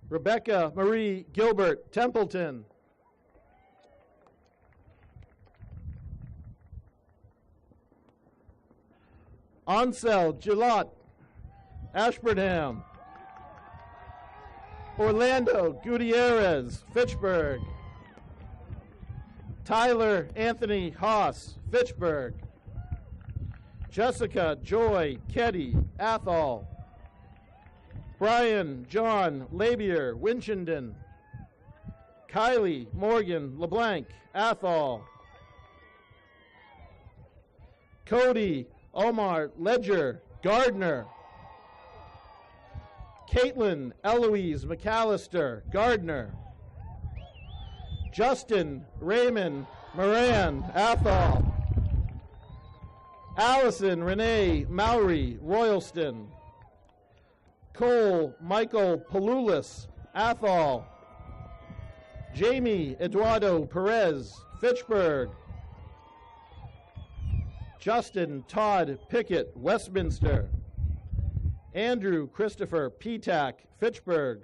Rebecca Marie Gilbert Templeton. Ansel Gillot Ashburnham. Orlando Gutierrez Fitchburg. Tyler Anthony Haas Fitchburg. Jessica Joy Keddy Athol. Brian John Labier Winchendon. Kylie Morgan LeBlanc Athol. Cody Omar Ledger Gardner. Caitlin Eloise McAllister Gardner. Justin Raymond Moran Athol. Allison Renee Mowry Royalston. Cole Michael Palulis Athol. Jamie Eduardo Perez Fitchburg. Justin Todd Pickett Westminster. Andrew Christopher Petak Fitchburg.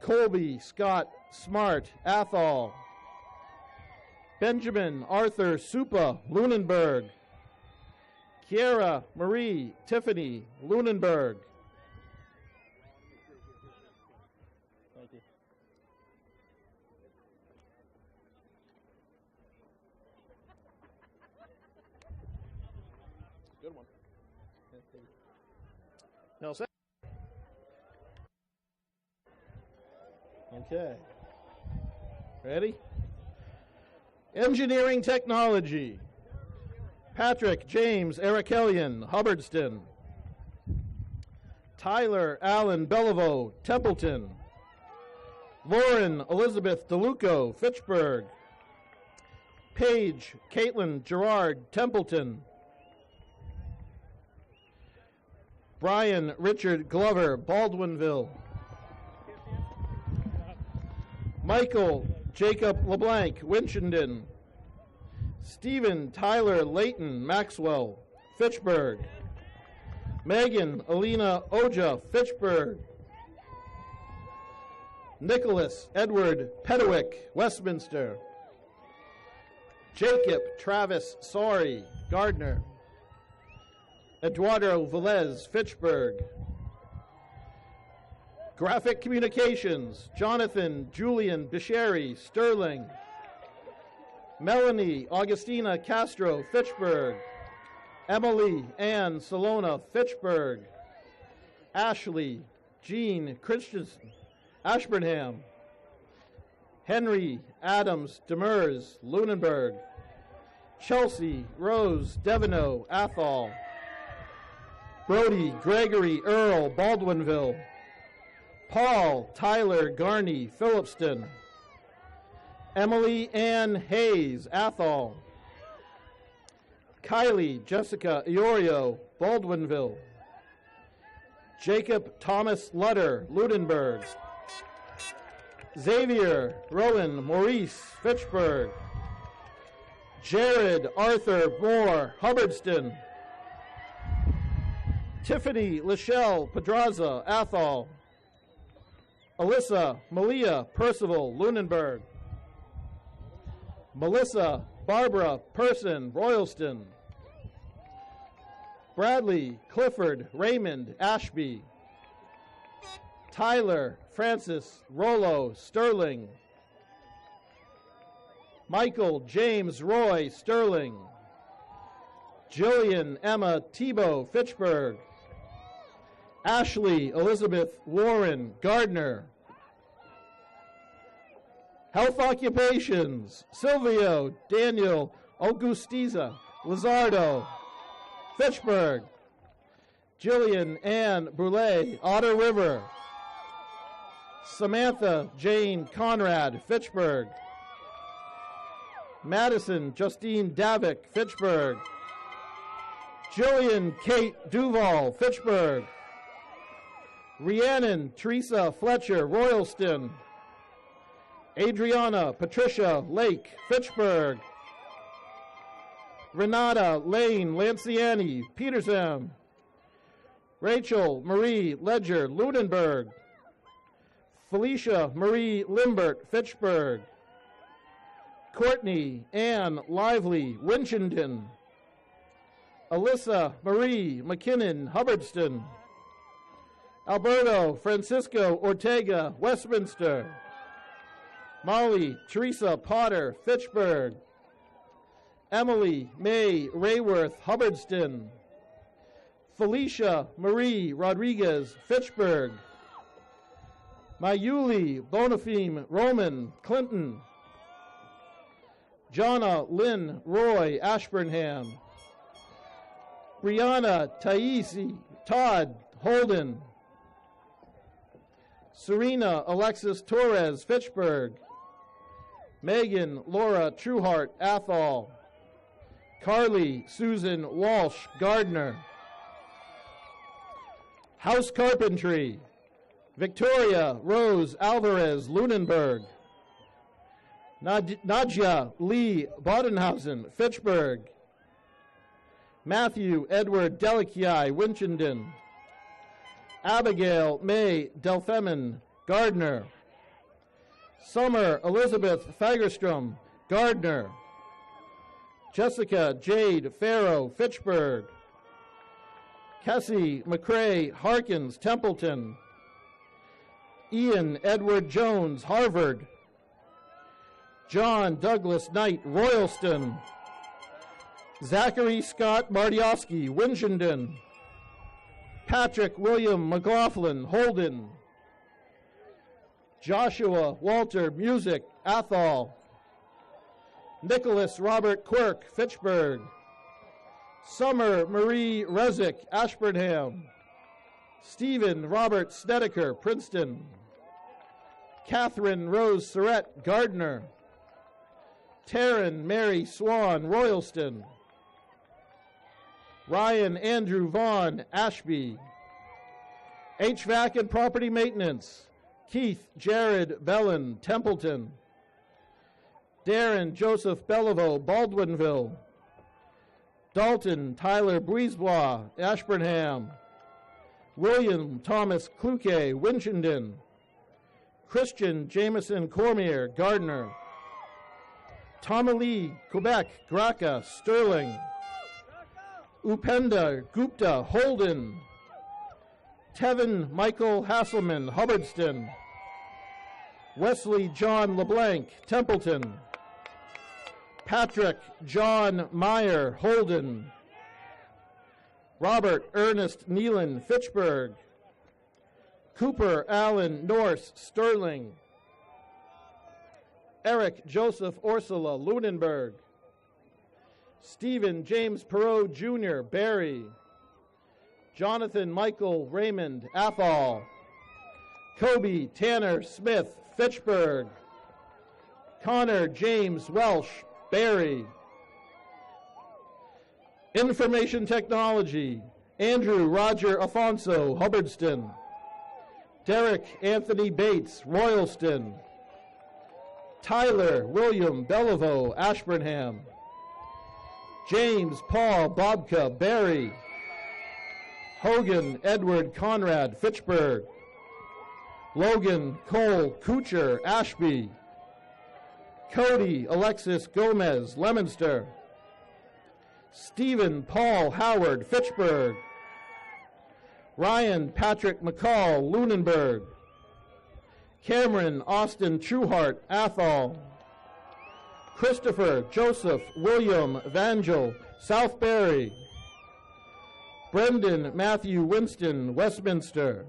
Colby Scott Smart Athol. Benjamin Arthur Supa Lunenburg. Kiera Marie Tiffany Lunenburg. Thank you. Good one. Nelson. Okay. Ready? Engineering Technology. Patrick James Erikellian Hubbardston. Tyler Allen Beliveau Templeton. Lauren Elizabeth DeLuco Fitchburg. Paige Caitlin Gerard Templeton. Brian Richard Glover Baldwinville. Michael Jacob LeBlanc, Winchendon. Stephen Tyler Layton Maxwell, Fitchburg. Megan Alina Oja, Fitchburg. Nicholas Edward Pedowick, Westminster. Jacob Travis Sorry, Gardner. Eduardo Velez, Fitchburg. Graphic Communications, Jonathan Julian Bisheri, Sterling. Melanie Augustina Castro, Fitchburg. Emily Ann Salona, Fitchburg. Ashley Jean Christensen, Ashburnham. Henry Adams Demers, Lunenburg. Chelsea Rose Devino, Athol. Brody Gregory Earl, Baldwinville. Paul Tyler Garney, Phillipston. Emily Ann Hayes, Athol. Kylie Jessica Iorio, Baldwinville. Jacob Thomas Lutter, Ludenberg. Xavier Rowan Maurice, Fitchburg. Jared Arthur Moore, Hubbardston. Tiffany Lachelle Pedraza, Athol. Alyssa Malia Percival, Lunenburg. Melissa Barbara Person, Royalston. Bradley Clifford Raymond, Ashby. Tyler Francis Rollo, Sterling. Michael James Roy, Sterling. Jillian Emma Tebow, Fitchburg. Ashley Elizabeth Warren, Gardner. Health Occupations, Silvio Daniel Augustiza, Lizardo, Fitchburg. Jillian Ann Brule, Otter River. Samantha Jane Conrad, Fitchburg. Madison Justine Davick, Fitchburg. Jillian Kate Duval, Fitchburg. Rhiannon Teresa Fletcher, Royalston. Adriana Patricia Lake, Fitchburg. Renata Lane Lanciani, Petersham. Rachel Marie Ledger, Lunenburg. Felicia Marie Limbert, Fitchburg. Courtney Ann Lively, Winchendon. Alyssa Marie McKinnon, Hubbardston. Alberto Francisco Ortega, Westminster. Molly Teresa Potter, Fitchburg. Emily May Rayworth, Hubbardston. Felicia Marie Rodriguez, Fitchburg. Mayuli Bonifim Roman, Clinton. Jonna Lynn Roy, Ashburnham. Brianna Taisi Todd, Holden. Serena Alexis Torres, Fitchburg. Megan Laura Trueheart, Athol. Carly Susan Walsh, Gardner. House Carpentry, Victoria Rose Alvarez, Lunenburg. Nadia Lee Bodenhausen, Fitchburg. Matthew Edward Delikiai, Winchendon. Abigail May Delfemin, Gardner. Summer Elizabeth Fagerstrom, Gardner. Jessica Jade Farrow, Fitchburg. Cassie McCrae Harkins, Templeton. Ian Edward Jones, Harvard. John Douglas Knight, Royalston. Zachary Scott Mardiowski, Winchendon. Patrick William McLaughlin, Holden. Joshua Walter Music, Athol. Nicholas Robert Quirk, Fitchburg. Summer Marie Rezick, Ashburnham. Stephen Robert Snedeker, Princeton. Catherine Rose Surratt, Gardner. Taryn Mary Swan, Royalston. Ryan Andrew Vaughn, Ashby. HVAC and Property Maintenance, Keith Jared Bellin, Templeton. Darren Joseph Beliveau, Baldwinville. Dalton Tyler Brisebois, Ashburnham. William Thomas Kluke, Winchendon. Christian Jameson Cormier, Gardner. Tomalee Quebec, Graca, Sterling. Upenda Gupta, Holden. Tevin Michael Hasselman, Hubbardston. Wesley John LeBlanc, Templeton. Patrick John Meyer, Holden. Robert Ernest Nealon, Fitchburg. Cooper Allen Norse, Sterling. Eric Joseph Ursula, Lunenburg. Stephen James Perot Jr., Barry. Jonathan Michael Raymond, Athol. Kobe Tanner Smith, Fitchburg. Connor James Welsh, Barry. Information Technology, Andrew Roger Afonso, Hubbardston. Derek Anthony Bates, Royalston. Tyler William Beliveau, Ashburnham. James Paul Bobka, Barry. Hogan Edward Conrad, Fitchburg. Logan Cole Kucher, Ashby. Cody Alexis Gomez, Leominster. Stephen Paul Howard, Fitchburg. Ryan Patrick McCall, Lunenburg. Cameron Austin Trueheart, Athol. Christopher Joseph William Vangel, Southbury. Brendan Matthew Winston, Westminster.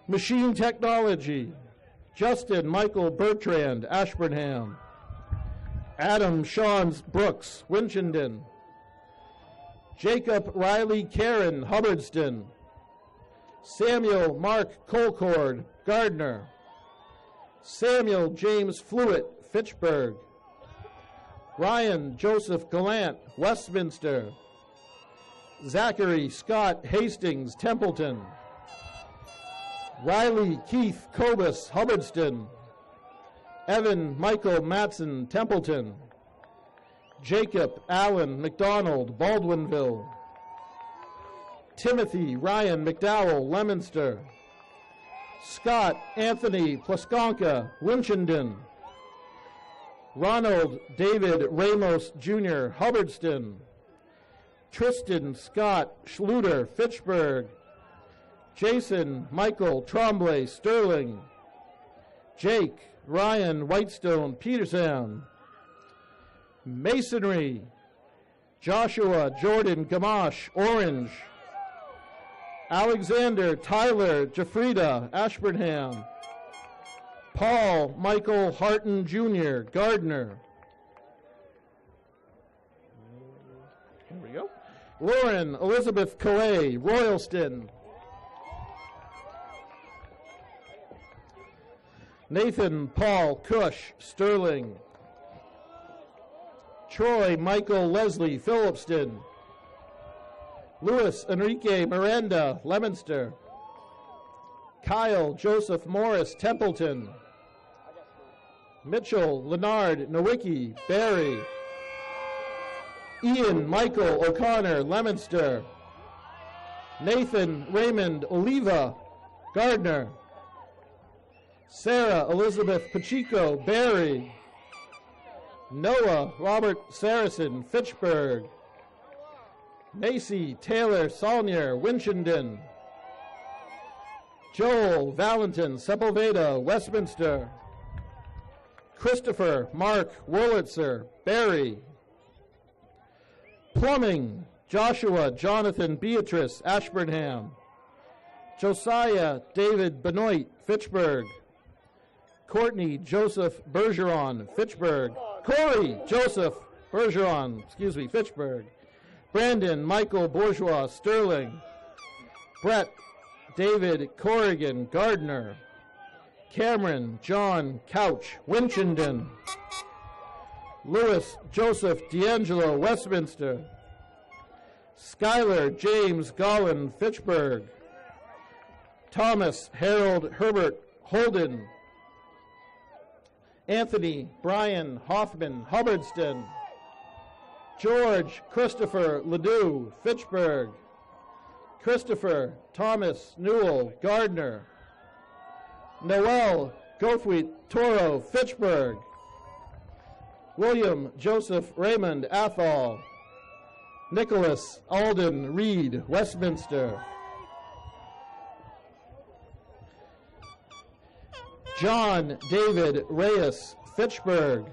Machine Technology, Justin Michael Bertrand, Ashburnham. Adam Sean Brooks, Winchendon. Jacob Riley Karen, Hubbardston. Samuel Mark Colcord, Gardner. Samuel James Flewitt, Fitchburg. Ryan Joseph Gallant, Westminster. Zachary Scott Hastings, Templeton. Riley Keith Kobus, Hubbardston. Evan Michael Matson, Templeton. Jacob Allen McDonald, Baldwinville. Timothy Ryan McDowell, Leominster. Scott Anthony Plaskonka, Winchendon. Ronald David Ramos Jr., Hubbardston. Tristan Scott Schluter, Fitchburg. Jason Michael Tremblay, Sterling. Jake Ryan Whitestone, Peterson. Masonry, Joshua Jordan Gamache, Orange. Alexander Tyler Jafrida, Ashburnham. Paul Michael Harton Jr., Gardner. Here we go. Lauren Elizabeth Coe, Royalston. Nathan Paul Cush, Sterling. Troy Michael Leslie, Phillipston. Louis Enrique Miranda, Leominster. Kyle Joseph Morris, Templeton. Mitchell Leonard Nowicki, Barry. Ian Michael O'Connor, Leominster. Nathan Raymond Oliva, Gardner. Sarah Elizabeth Pacheco, Barry. Noah Robert Saracen, Fitchburg. Macy Taylor Saulnier, Winchendon. Joel Valentin Sepulveda, Westminster. Christopher Mark Wurlitzer, Barry. Plumbing, Joshua Jonathan Beatrice, Ashburnham. Josiah David Benoit, Fitchburg. Courtney Joseph Bergeron, Fitchburg. Corey Joseph Bergeron, Fitchburg. Brandon Michael Bourgeois, Sterling. Brett David Corrigan, Gardner. Cameron John Couch, Winchendon. Louis Joseph D'Angelo, Westminster. Skylar James Gollin, Fitchburg. Thomas Harold Herbert Holden. Anthony Brian Hoffman Hubbardston. George Christopher Ledoux Fitchburg. Christopher Thomas Newell Gardner. Noel Gothweit Toro Fitchburg. William Joseph Raymond Athol. Nicholas Alden Reed Westminster. John David Reyes Fitchburg.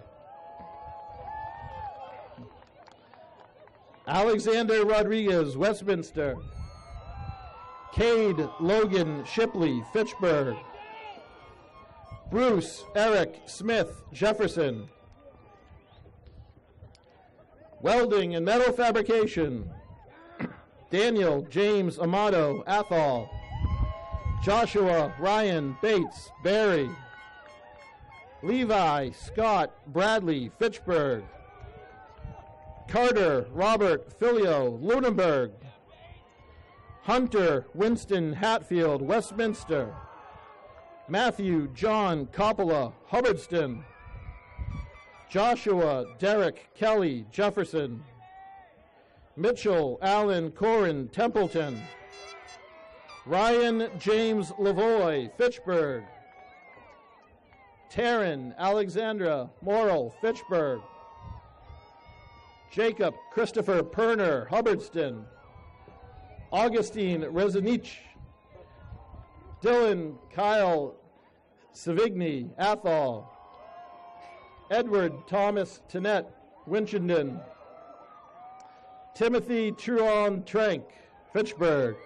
Alexander Rodriguez Westminster. Cade Logan Shipley Fitchburg. Bruce Eric Smith Jefferson. Welding and metal fabrication. Daniel James Amato Athol. Joshua Ryan Bates Barry. Levi Scott Bradley Fitchburg. Carter Robert Filio Lunenburg. Hunter Winston Hatfield Westminster. Matthew John Coppola Hubbardston. Joshua Derek Kelly Jefferson. Mitchell Allen Corin Templeton. Ryan James Lavoy Fitchburg. Taryn Alexandra Morrill Fitchburg. Jacob Christopher Perner Hubbardston. Augustine Rezanich. Dylan Kyle Savigny Athol. Edward Thomas Tennette Winchendon. Timothy Truon Trank Fitchburg.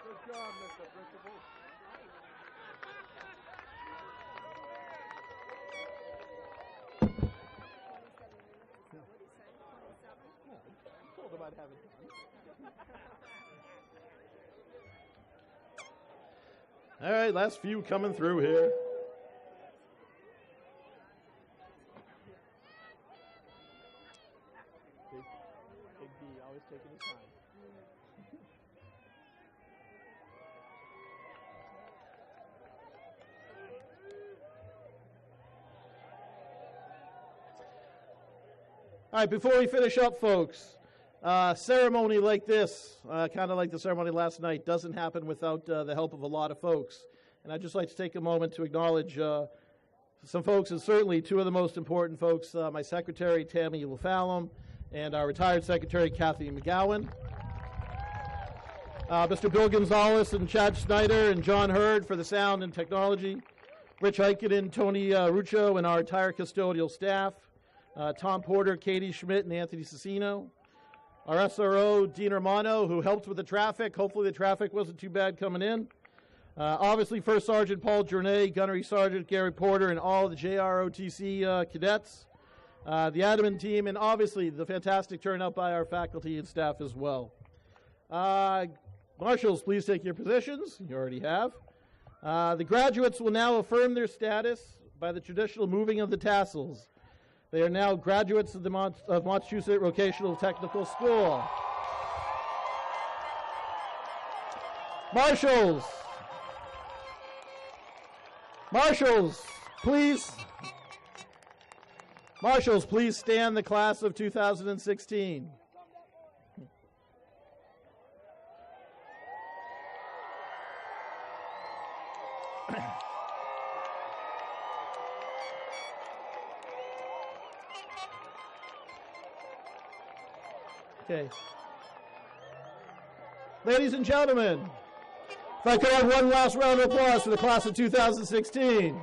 Good job, Mr. Principal. Told him I'd have it done. All right, last few coming through here. Big B, always taking his time. All right, before we finish up, folks, ceremony like this, kind of like the ceremony last night, doesn't happen without the help of a lot of folks. And I'd just like to take a moment to acknowledge some folks, and certainly two of the most important folks, my secretary, Tammy LaFallum, and our retired secretary, Kathy McGowan. Mr. Bill Gonzalez and Chad Snyder and John Hurd for the sound and technology. Rich Heikkinen, Tony Ruccio, and our entire custodial staff. Tom Porter, Katie Schmidt, and Anthony Cicino. Our SRO, Dean Romano, who helped with the traffic. Hopefully the traffic wasn't too bad coming in. Obviously, First Sergeant Paul Journet, Gunnery Sergeant Gary Porter, and all the JROTC cadets. The admin team, and obviously the fantastic turnout by our faculty and staff as well. Marshals, please take your positions. You already have. The graduates will now affirm their status by the traditional moving of the tassels. They are now graduates of the Montechusett Vocational Technical School. Marshals, please stand, the class of 2016. Okay. Ladies and gentlemen, if I could have one last round of applause for the class of 2016.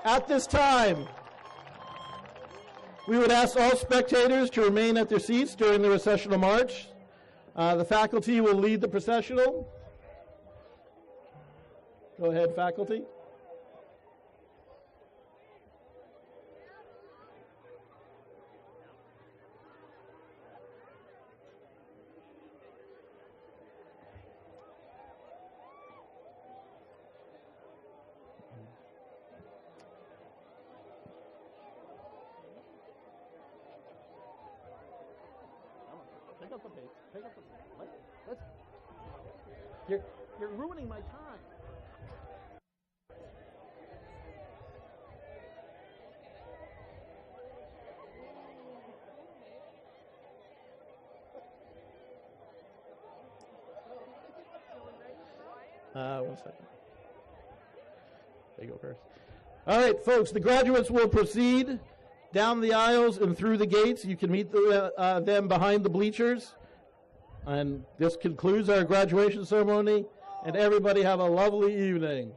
At this time, we would ask all spectators to remain at their seats during the recessional march. The faculty will lead the processional. Go ahead, faculty. Pick up the pace. Pick up the pace. Let's. You're ruining my time. One second. There you go first. All right, folks, the graduates will proceed down the aisles and through the gates. You can meet them behind the bleachers. And this concludes our graduation ceremony. And everybody have a lovely evening.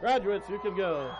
Graduates, you can go.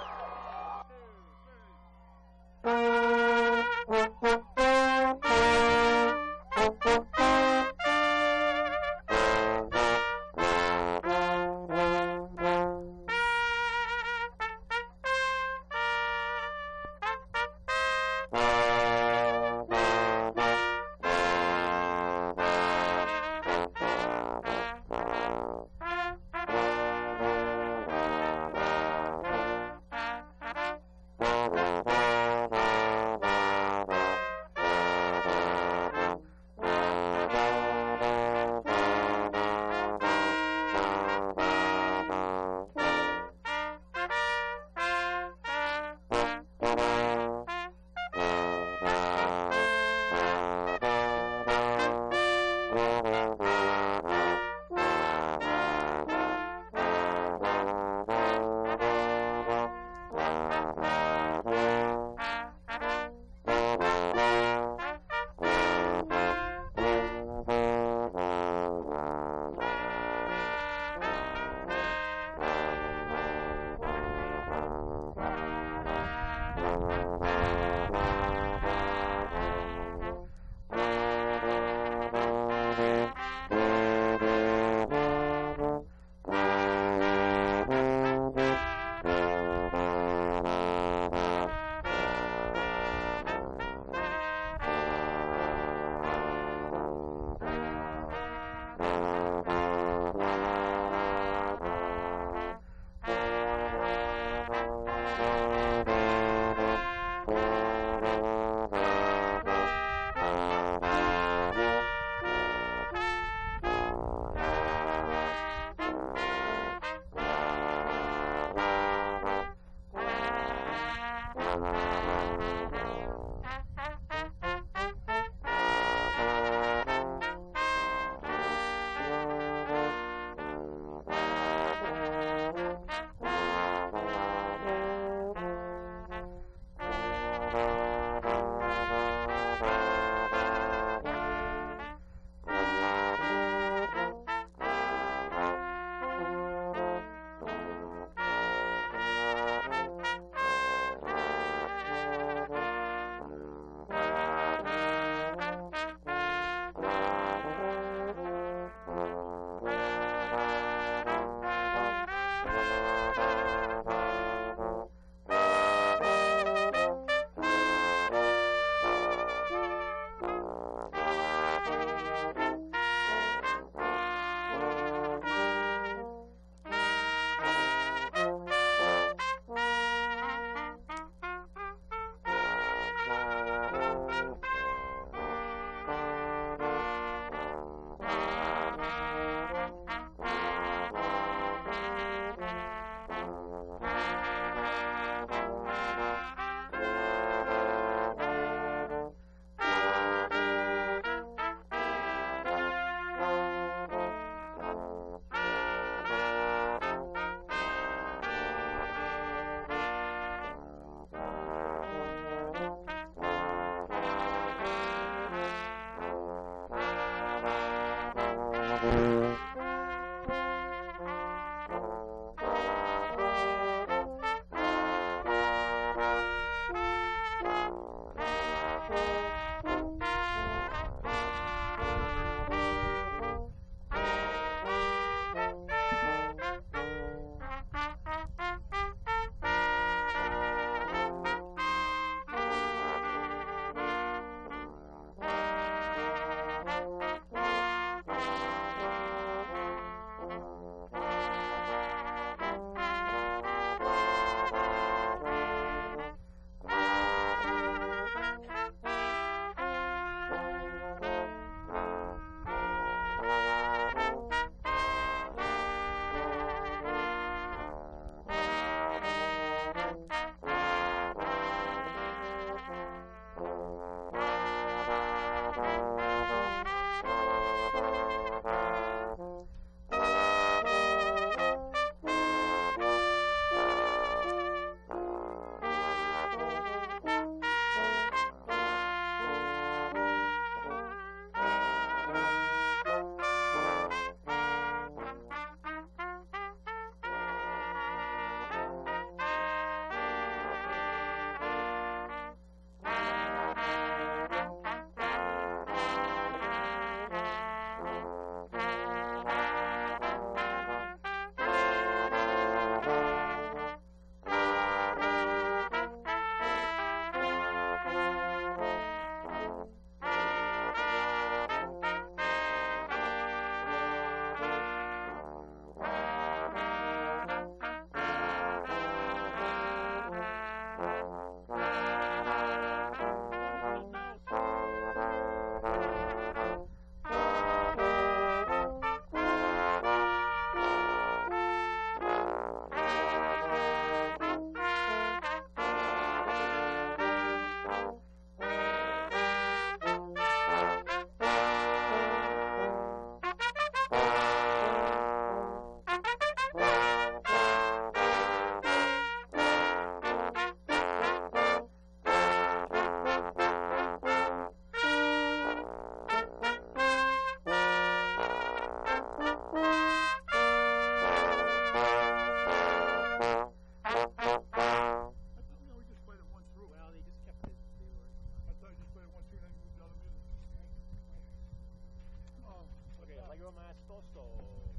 Toso.